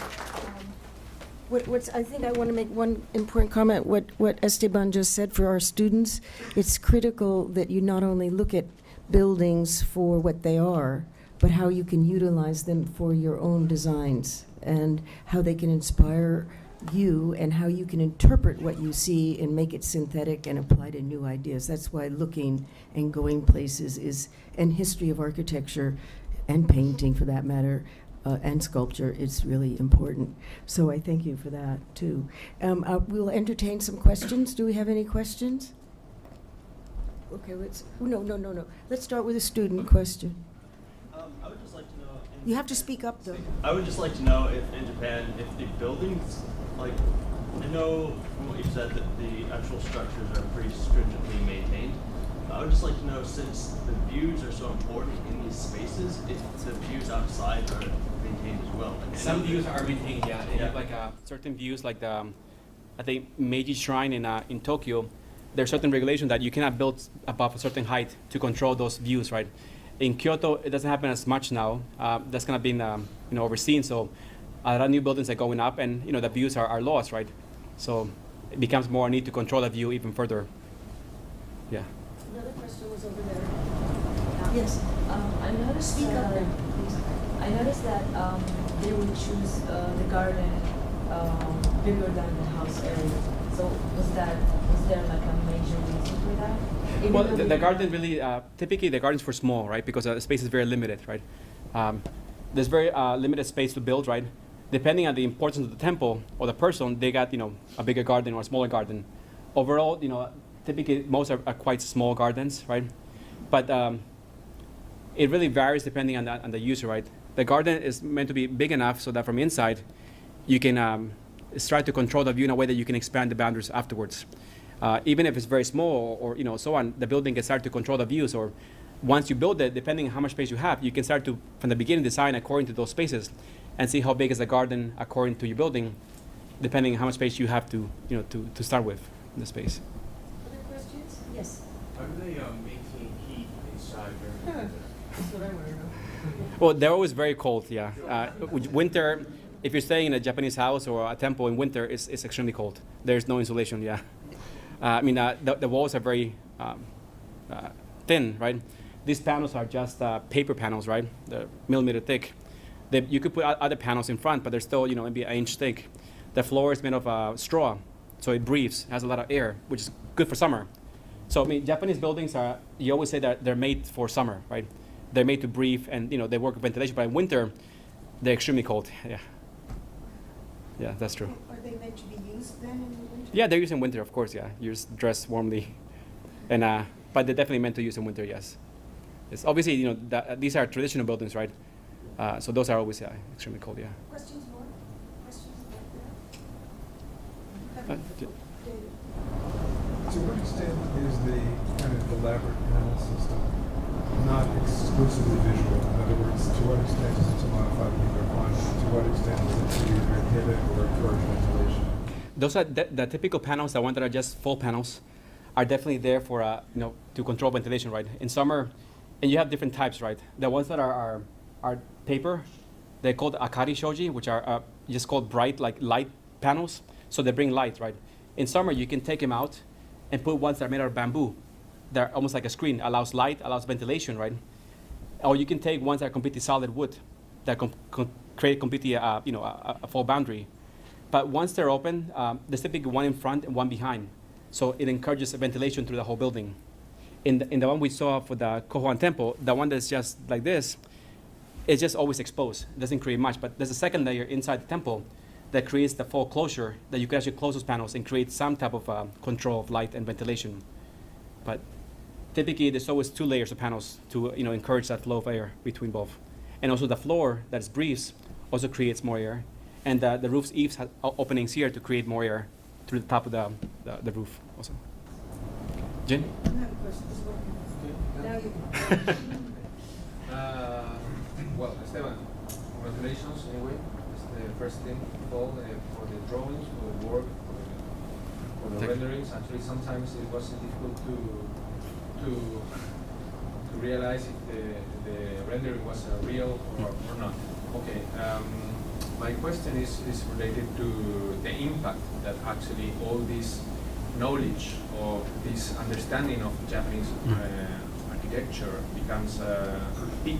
I think I want to make one important comment. What Esteban just said for our students, it's critical that you not only look at buildings for what they are, but how you can utilize them for your own designs and how they can inspire you and how you can interpret what you see and make it synthetic and apply to new ideas. That's why looking and going places and history of architecture and painting for that matter, and sculpture is really important. So I thank you for that too. We'll entertain some questions. Do we have any questions? Okay, no. Let's start with a student question. I would just like to know. You have to speak up though. I would just like to know if in Japan, if the buildings, like, I know from what you said that the actual structures are pretty stringently maintained. I would just like to know, since the views are so important in these spaces, if the views outside are maintained as well. Like, Some views are maintained, yeah. They have like certain views, like the I think Meiji Shrine in Tokyo. There's certain regulation that you cannot build above a certain height to control those views, right? In Kyoto, it doesn't happen as much now. That's kind of been overseen. So a lot of new buildings are going up, and the views are lost, right? So it becomes more a need to control the view even further. Yeah. Another question was over there. Yes. I noticed Speak up that, there, please. I noticed that they would choose the garden bigger than the house area. So was there like a major reason for that? Even Well, though the garden really, typically the gardens for small, right? Because the space is very limited, right? There's very limited space to build, right? Depending on the importance of the temple or the person, they got, a bigger garden or a smaller garden. Overall, typically most are quite small gardens, right? But it really varies depending on the user, right? The garden is meant to be big enough so that from inside, you can try to control the view in a way that you can expand the boundaries afterwards. Even if it's very small or so on, the building can start to control the views. Or once you build it, depending on how much space you have, you can start to, from the beginning, design according to those spaces and see how big is the garden according to your building, depending on how much space you have to start with in the space. Other questions? Yes. How do they maintain heat inside during winter? That's what I want to know. Well, they're always very cold, yeah. Winter, if you're staying in a Japanese house or a temple in winter, it's extremely cold. There's no insulation, yeah. The walls are very thin, right? these panels are just paper panels, right? They're millimeter thick. You could put other panels in front, but they're still, maybe an inch thick. The floor is made of straw, so it breathes, has a lot of air, which is good for summer. So, I mean, Japanese buildings you always say that they're made for summer, right? They're made to breathe, and, they work with ventilation, but in winter, they're extremely cold, yeah. Yeah, that's true. Are they meant to be used then in the winter? Yeah, they're used in winter, of course, yeah. You just dress warmly. And, but they're definitely meant to use in winter, yes. It's obviously, these are traditional buildings, right? So those are always extremely cold, yeah. Questions more? Questions To what extent is the kind of elaborate panel system not exclusively visual? In other words, to what extent is it to modify the nuclear climate? To what extent is it to either inhibit or encourage ventilation? Those are the typical panels, the ones that are just full panels, are definitely there for, to control ventilation, right? In summer, and you have different types, right? The ones that are paper, they're called akari shoji, which are just called bright, like light panels. So they bring light, right? In summer, you can take them out and put ones that are made out of bamboo. They're almost like a screen, allows light, allows ventilation, right? Or you can take ones that are completely solid wood that create completely, a full boundary. But once they're open, there's typically one in front and one behind. So it encourages ventilation through the whole building. In the one we saw for the Koho-an temple, the one that's just like this, it's just always exposed. It doesn't create much. But there's a second layer inside the temple that creates the full closure that you can actually close those panels and create some type of control of light and ventilation. But typically, there's always 2 layers of panels to encourage that flow of air between both. And also the floor that's breathes also creates more air. And the roof's eaves have openings here to create more air through the top of the roof also. Jin? I have a question. This is working. Now you can. Well, Esteban, congratulations anyway. It's the first thing of all for the drawings, for the work, for the renderings. Actually, sometimes it was difficult to realize if the rendering was real or not. Okay. My question is related to the impact that actually all this knowledge or this understanding of Japanese architecture becomes peak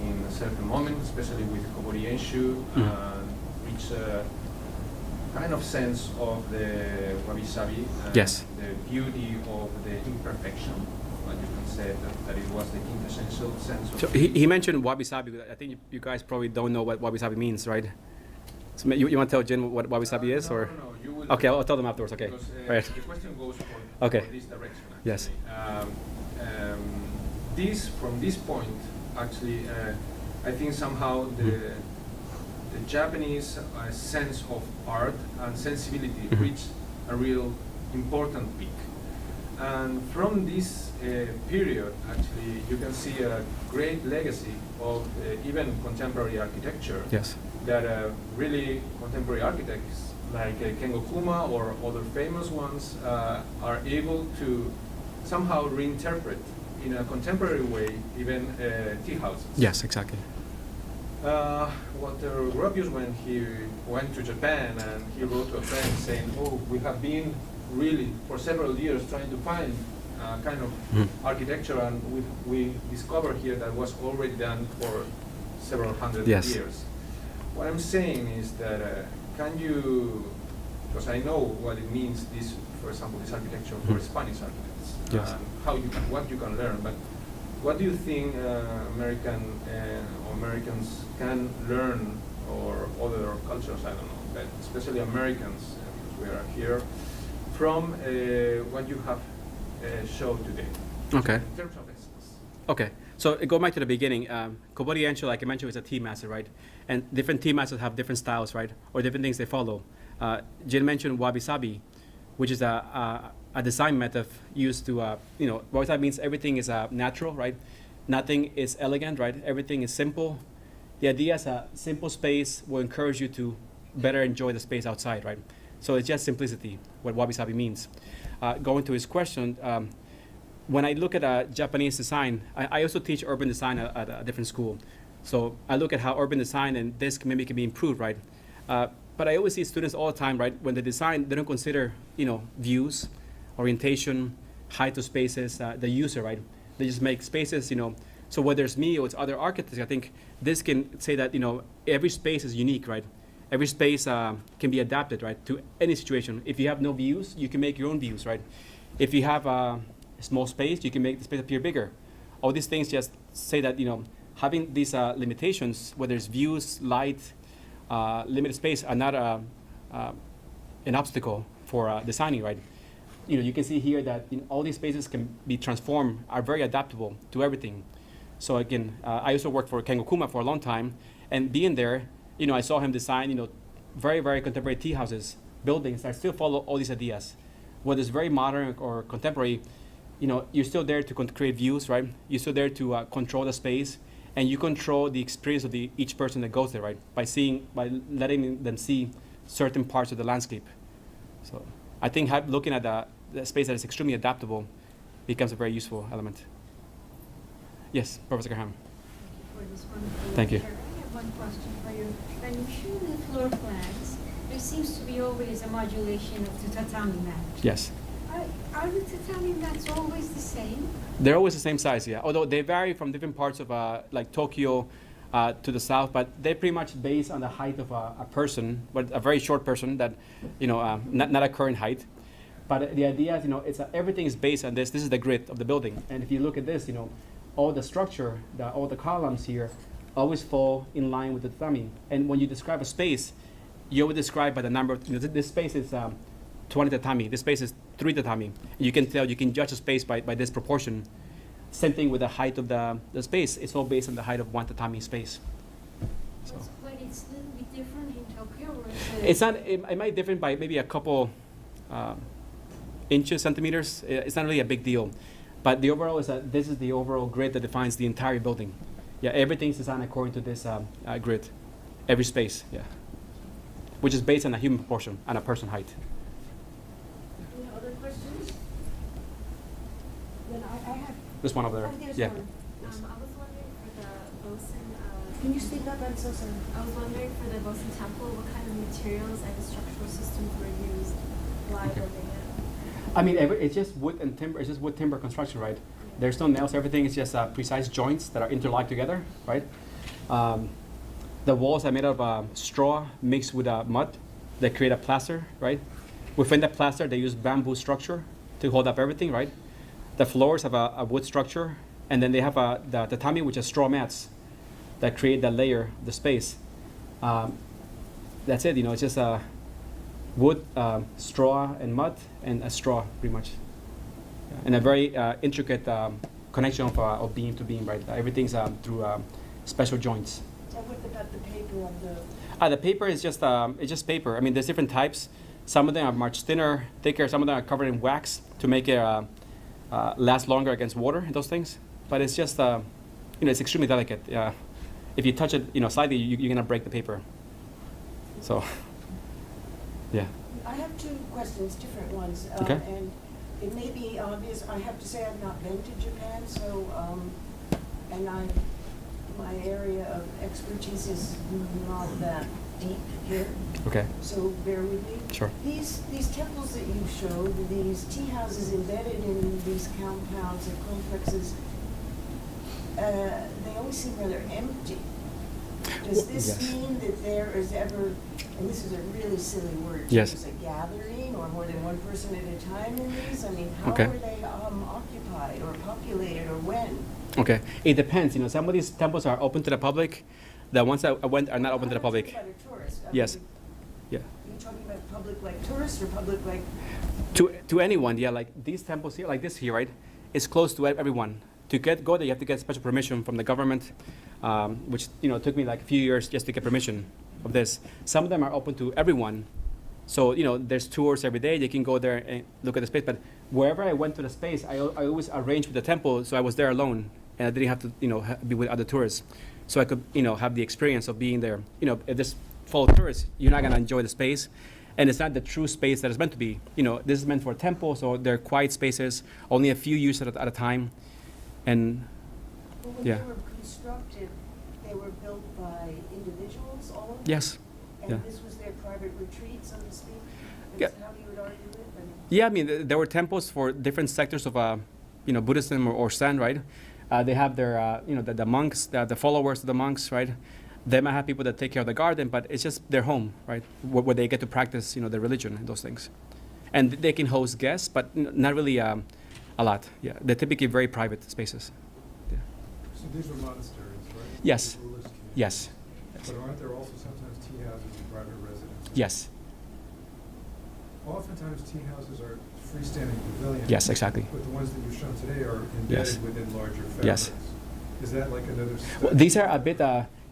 in a certain moment, especially with Kobori-enshu, reach a kind of sense of the wabi-sabi, Yes. the beauty of the imperfection. What you can say that it was the quintessential sense of. So he mentioned wabi-sabi. I think you guys probably don't know what wabi-sabi means, right? So you want to tell Jin what wabi-sabi is? Or? No, you will. Okay, I'll tell them afterwards, okay. Because, Right. The question goes for Okay. this direction. Actually. Yes. From this point, actually, I think somehow the Japanese sense of art and sensibility reached a real important peak. And from this period, actually, you can see a great legacy of even contemporary architecture. Yes. That really contemporary architects like Kengo Kuma or other famous ones are able to somehow reinterpret in a contemporary way even tea houses. Yes, exactly. Walter Gropius, when he went to Japan and he wrote to a friend saying, "Oh, we have been really for several years trying to find kind of architecture, and we discovered here that was already done for several hundred Yes. years." What I'm saying is that can you, because I know what it means, this, for example, this architecture for Spanish architects, Yes. what you can learn, but what do you think Americans can learn, or other cultures, I don't know, but especially Americans, because we are here, from what you have showed today? Okay. In terms of essence. Okay, so go back to the beginning. Kobori-enshu, like I mentioned, is a tea master, right? And different tea masters have different styles, right? Or different things they follow. Jin mentioned wabi-sabi, which is a design method used to, wabi-sabi means everything is natural, right? Nothing is elegant, right? Everything is simple. The idea is a simple space will encourage you to better enjoy the space outside, right? So it's just simplicity, what wabi-sabi means. Going to his question, when I look at Japanese design, I also teach urban design at a different school. So I look at how urban design and this maybe can be improved, right? But I always see students all the time, right? When they design, they don't consider, views, orientation, height of spaces, the user, right? They just make spaces, so whether it's me or it's other architects, I think this can say that, every space is unique, right? Every space can be adapted, right, to any situation. If you have no views, you can make your own views, right? If you have a small space, you can make the space appear bigger. All these things just say that, having these limitations, whether it's views, light, limited space, are not an obstacle for designing, right? You can see here that all these spaces can be transformed, are very adaptable to everything. So again, I also worked for Kengo Kuma for a long time, and being there, I saw him design, very, very contemporary tea houses, buildings that still follow all these ideas. Whether it's very modern or contemporary, you're still there to create views, right? You're still there to control the space, and you control the experience of each person that goes there, right? By letting them see certain parts of the landscape. So I think looking at the space that is extremely adaptable becomes a very useful element. Yes, Professor Graham. For this wonderful Thank you. lecture. I have one question for you. When you show the floor plans, there seems to be always a modulation of the tatami mat. Yes. Are the tatami mats always the same? They're always the same size, yeah. Although they vary from different parts of like Tokyo to the south, but they're pretty much based on the height of a person, but a very short person that, not a current height. But the idea is, everything is based on this. This is the grid of the building. And if you look at this, all the structure, all the columns here always fall in line with the tatami. And when you describe a space, you would describe by the number of, this space is 20 tatami, this space is 3 tatami. You can tell, you can judge a space by this proportion. Same thing with the height of the space. It's all based on the height of 1 tatami space. So. But it's a little bit different in Tokyo, or It's not, it might be different by maybe a couple inches, centimeters. It's not really a big deal. But the overall is that this is the overall grid that defines the entire building. Yeah, everything's designed according to this grid, every space, yeah. Which is based on a human proportion and a person height. Any other questions? Then I have. There's one over there. Oh, there's Yeah. one. I was wondering for the Bosen. Can you speak up? I'm so sorry. I was wondering for the Bosen temple, what kind of materials and structural systems were used while Okay. building it? I mean, it's just wood and timber. It's just wood timber construction, right? There's no nails. Everything is just precise joints that are interlocked together, right? The walls are made of straw mixed with mud that create a plaster, right? Within that plaster, they use bamboo structure to hold up everything, right? The floors have a wood structure, and then they have the tatami, which is straw mats that create that layer, the space. That's it. It's just wood, straw, and mud, and a straw, pretty much. Yeah. And a very intricate connection of beam to beam, right? Everything's through special joints. And what about the paper on the? The paper is just it's just paper. I mean, there's different types. Some of them are much thinner, thicker. Some of them are covered in wax to make it last longer against water and those things. But it's just it's extremely delicate. If you touch it, slightly, you're gonna break the paper. So, yeah. I have 2 questions, different ones. Okay. And it may be obvious. I have to say I've not been to Japan, so and my area of expertise is not that deep here. Okay. So bear with me. Sure. These temples that you showed, these tea houses embedded in these compounds and complexes, they always seem rather empty. Does this Yes. mean that there is ever, and this is a really silly word, Yes. is a gathering or more than one person at a time in these? I mean, how Okay. are they occupied or populated or when? Okay. It depends. Some of these temples are open to the public. The ones that I went are not open to the public. I'm talking about a tourist. Yes. Yeah. Are you talking about public like tourists or public like? To anyone, yeah. Like these temples here, like this here, right? It's closed to everyone. To go there, you have to get special permission from the government, which took me like a few years just to get permission of this. Some of them are open to everyone, so there's tours every day. They can go there and look at the space. But wherever I went to the space, I always arranged with the temple, so I was there alone, and I didn't have to be with other tourists, so I could have the experience of being there. If there's full of tourists, you're not gonna enjoy the space. And it's not the true space that it's meant to be. This is meant for a temple, so they're quiet spaces, only a few use at a time. And Well, when yeah. they were constructed, they were built by individuals, all of them? Yes. And Yeah. this was their private retreat, so to speak? Yeah. Is that how you would argue it? Yeah, I mean, there were temples for different sectors of Buddhism or Zen, right? They have their, the monks, the followers of the monks, right? They might have people that take care of the garden, but it's just their home, right? Where they get to practice, their religion and those things. And they can host guests, but not really a lot. Yeah, they're typically very private spaces. Yeah. So these are monasteries, right? Yes. The Buddhist communities. Yes. But aren't there also sometimes tea houses and private residences? Yes. Oftentimes tea houses are freestanding pavilions. Yes, exactly. But the ones that you've shown today are embedded Yes. within larger fabrics. Yes. Is that like another step? Well, these are a bit,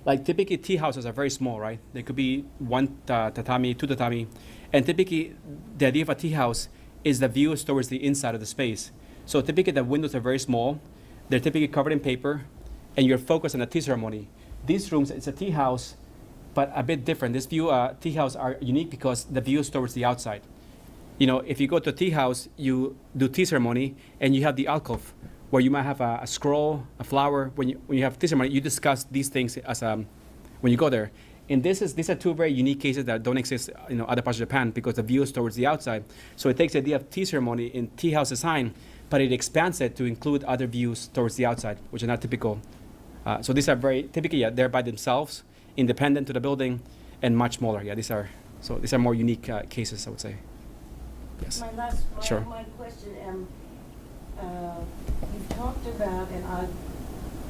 like typically tea houses are very small, right? They could be one tatami, two tatami. And typically the idea of a tea house is the view is towards the inside of the space. So typically the windows are very small. They're typically covered in paper and you're focused on the tea ceremony. These rooms, it's a tea house, but a bit different. This view, tea house are unique because the view is towards the outside. If you go to a tea house, you do tea ceremony and you have the alcove where you might have a scroll, a flower. When you have tea ceremony, you discuss these things as when you go there. And these are two very unique cases that don't exist in other parts of Japan because the view is towards the outside. So it takes the idea of tea ceremony in tea house design, but it expands it to include other views towards the outside, which are not typical. So these are very typically they're by themselves, independent to the building, and much smaller. Yeah, these are more unique cases, I would say. Yes. Sure. My question, you've talked about, and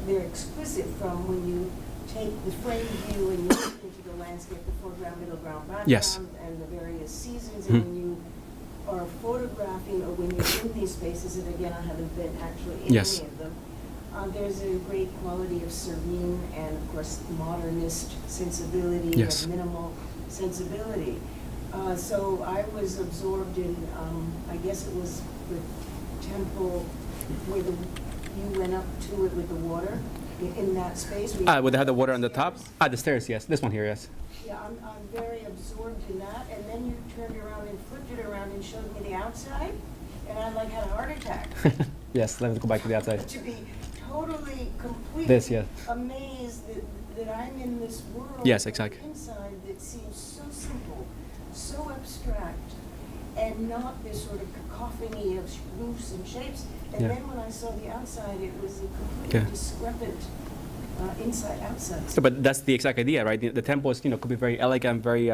they're explicit from when you take the frame view and you look into the landscape, the foreground, middle ground, background, Yes. and the various seasons, Mhm. and when you are photographing or when you're in these spaces, and again, I haven't been actually in Yes. any of them, there's a great quality of serene and, of course, modernist sensibility Yes. and minimal sensibility. So I was absorbed in, I guess it was the temple where you went up to it with the water in that space. Would they have the water on the top? The stairs, yes. This one here, yes. Yeah, I'm very absorbed in that. And then you turned around and flipped it around and showed me the outside, and I had a heart attack. Yes, let me go back to the outside. To be totally, completely This, yeah. amazed that I'm in this world. Yes, exactly. Inside that seems so simple, so abstract, and not this sort of cacophony of roofs and shapes. And Yeah. then when I saw the outside, it was a completely Yeah. discrepant inside-outside. So, but that's the exact idea, right? The temples, could be very elegant, very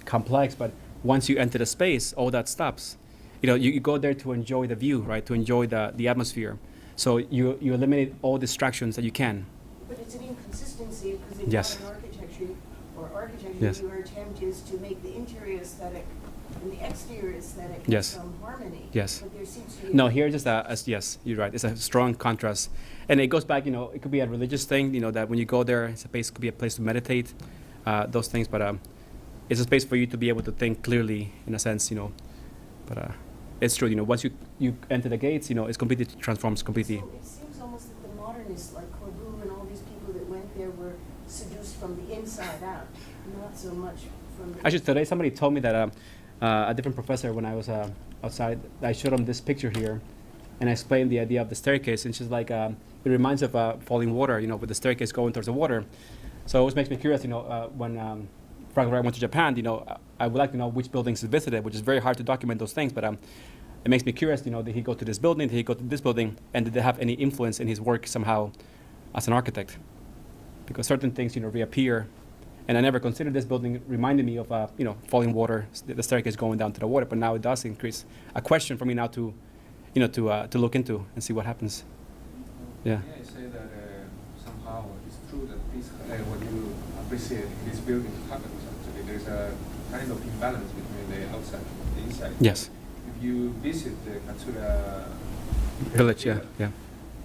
complex, but once you enter the space, all that stops. You go there to enjoy the view, right? To enjoy the atmosphere. So you eliminate all distractions that you can. But it's an inconsistency because in Yes. modern architecture, Yes. your attempt is to make the interior aesthetic and the exterior aesthetic Yes. in some harmony. Yes. But there seems to be No, here just yes, you're right. It's a strong contrast, and it goes back. It could be a religious thing. That when you go there, could be a place to meditate, those things. But it's a space for you to be able to think clearly, in a sense. But it's true. Once you enter the gates, it's completely transforms completely. So it seems almost that the modernists like Corbu and all these people that went there were seduced from the inside out, not so much from the Actually, today somebody told me that a different professor, when I was outside, I showed him this picture here, and I explained the idea of the staircase, and she's like, it reminds of falling water, with the staircase going towards the water. So it always makes me curious, when Frank and I went to Japan, I would like to know which buildings he visited, which is very hard to document those things, but it makes me curious, did he go to this building, did he go to this building, and did they have any influence in his work somehow as an architect? Because certain things, reappear. And I never considered this building reminded me of, falling water, the staircase going down to the water. But now it does increase a question for me now to, to look into and see what happens. Yeah. I say that somehow it's true that this, what you appreciate in this building happens actually. There's a kind of imbalance between the outside and the inside. Yes. If you visit the Katsura Village. Yeah. Yeah.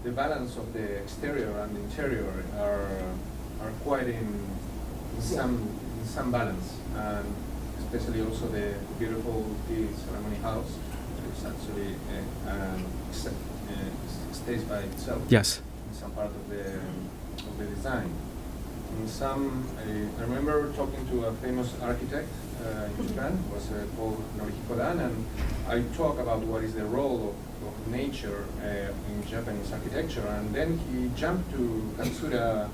the balance of the exterior and the interior are quite in some balance, and especially also the beautiful tea ceremony house, which is actually stays by itself. Yes. In some part of the design. In some, I remember talking to a famous architect in Japan, was called Koho-an, and I talk about what is the role of nature in Japanese architecture, and then he jumped to Katsura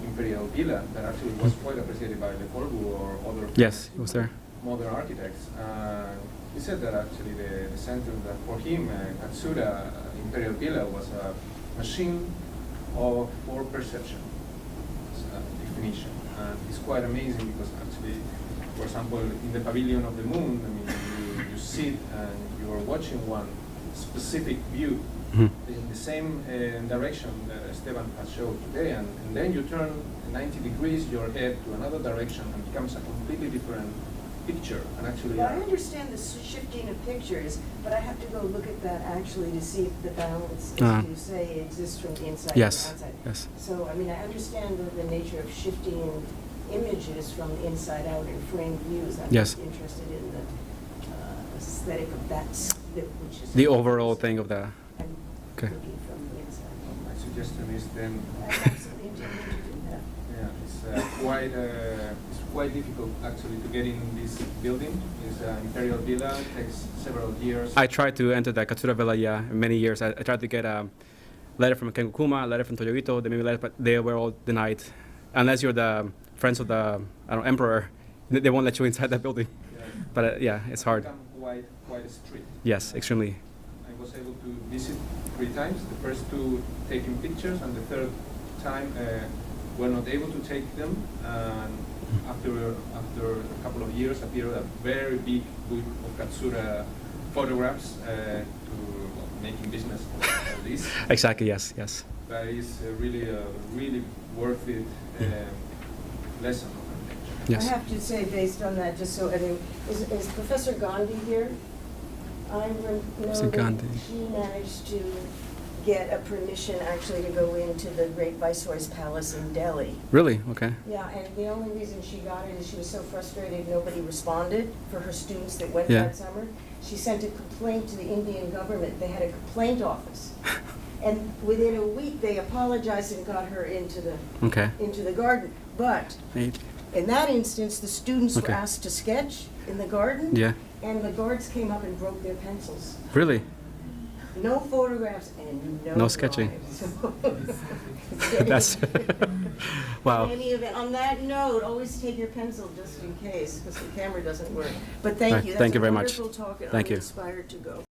Imperial Villa that actually was quite appreciated by the Corbu or other. Yes, he was there. modern architects. He said that actually the center that for him, Katsura Imperial Villa was a machine for perception, definition. And it's quite amazing because actually, for example, in the Pavilion of the Moon, I mean, you sit and you are watching one specific view in the same direction that Esteban has showed today, and then you turn 90 degrees your head to another direction and becomes a completely different picture. And actually, Well, I understand the shifting of pictures, but I have to go look at that actually to see if the balance, as you say, exists from the inside to the Yes. outside. Yes. So, I mean, I understand the nature of shifting images from the inside out in framed views. I'm Yes. just interested in the aesthetic of that split, which is The overall thing of the. I'm Okay. looking from the inside. my suggestion is then, I absolutely intend to do that. yeah, it's quite difficult actually to get in this building. It's an Imperial Villa, takes several years. I tried to enter the Katsura Villa, yeah, many years. I tried to get a letter from Kenkukuma, a letter from Toyoito, they made me letters, but they were all denied. Unless you're the friends of the emperor, they won't let you inside that building. Yeah. But yeah, it's hard. Become quite strict. Yes, extremely. I was able to visit 3 times. The first 2 taking pictures, and the third time were not able to take them. And after a couple of years, appeared a very big book of Katsura photographs to making business of this. Exactly, yes, yes. But it's really worth it lesson of architecture. Yes. I have to say, based on that, just so, I mean, is Professor Gandhi here? I know Professor that Gandhi. he managed to get a permission actually to go into the great Viceroy's palace in Delhi. Really? Okay. Yeah, and the only reason she got it is she was so frustrated nobody responded for her students that went Yeah. that summer. She sent a complaint to the Indian government. They had a complaint office. And within a week, they apologized and got her into Okay. the garden. But Eight. in that instance, the students were Okay. asked to sketch in the garden. Yeah. And the guards came up and broke their pencils. Really? No photographs and no No sketching. drawings. That's wow. In any event, on that note, always take your pencil just in case, because the camera doesn't work. But thank Right, you. thank you very much. That's a wonderful talk, and Thank I'm you. inspired to go.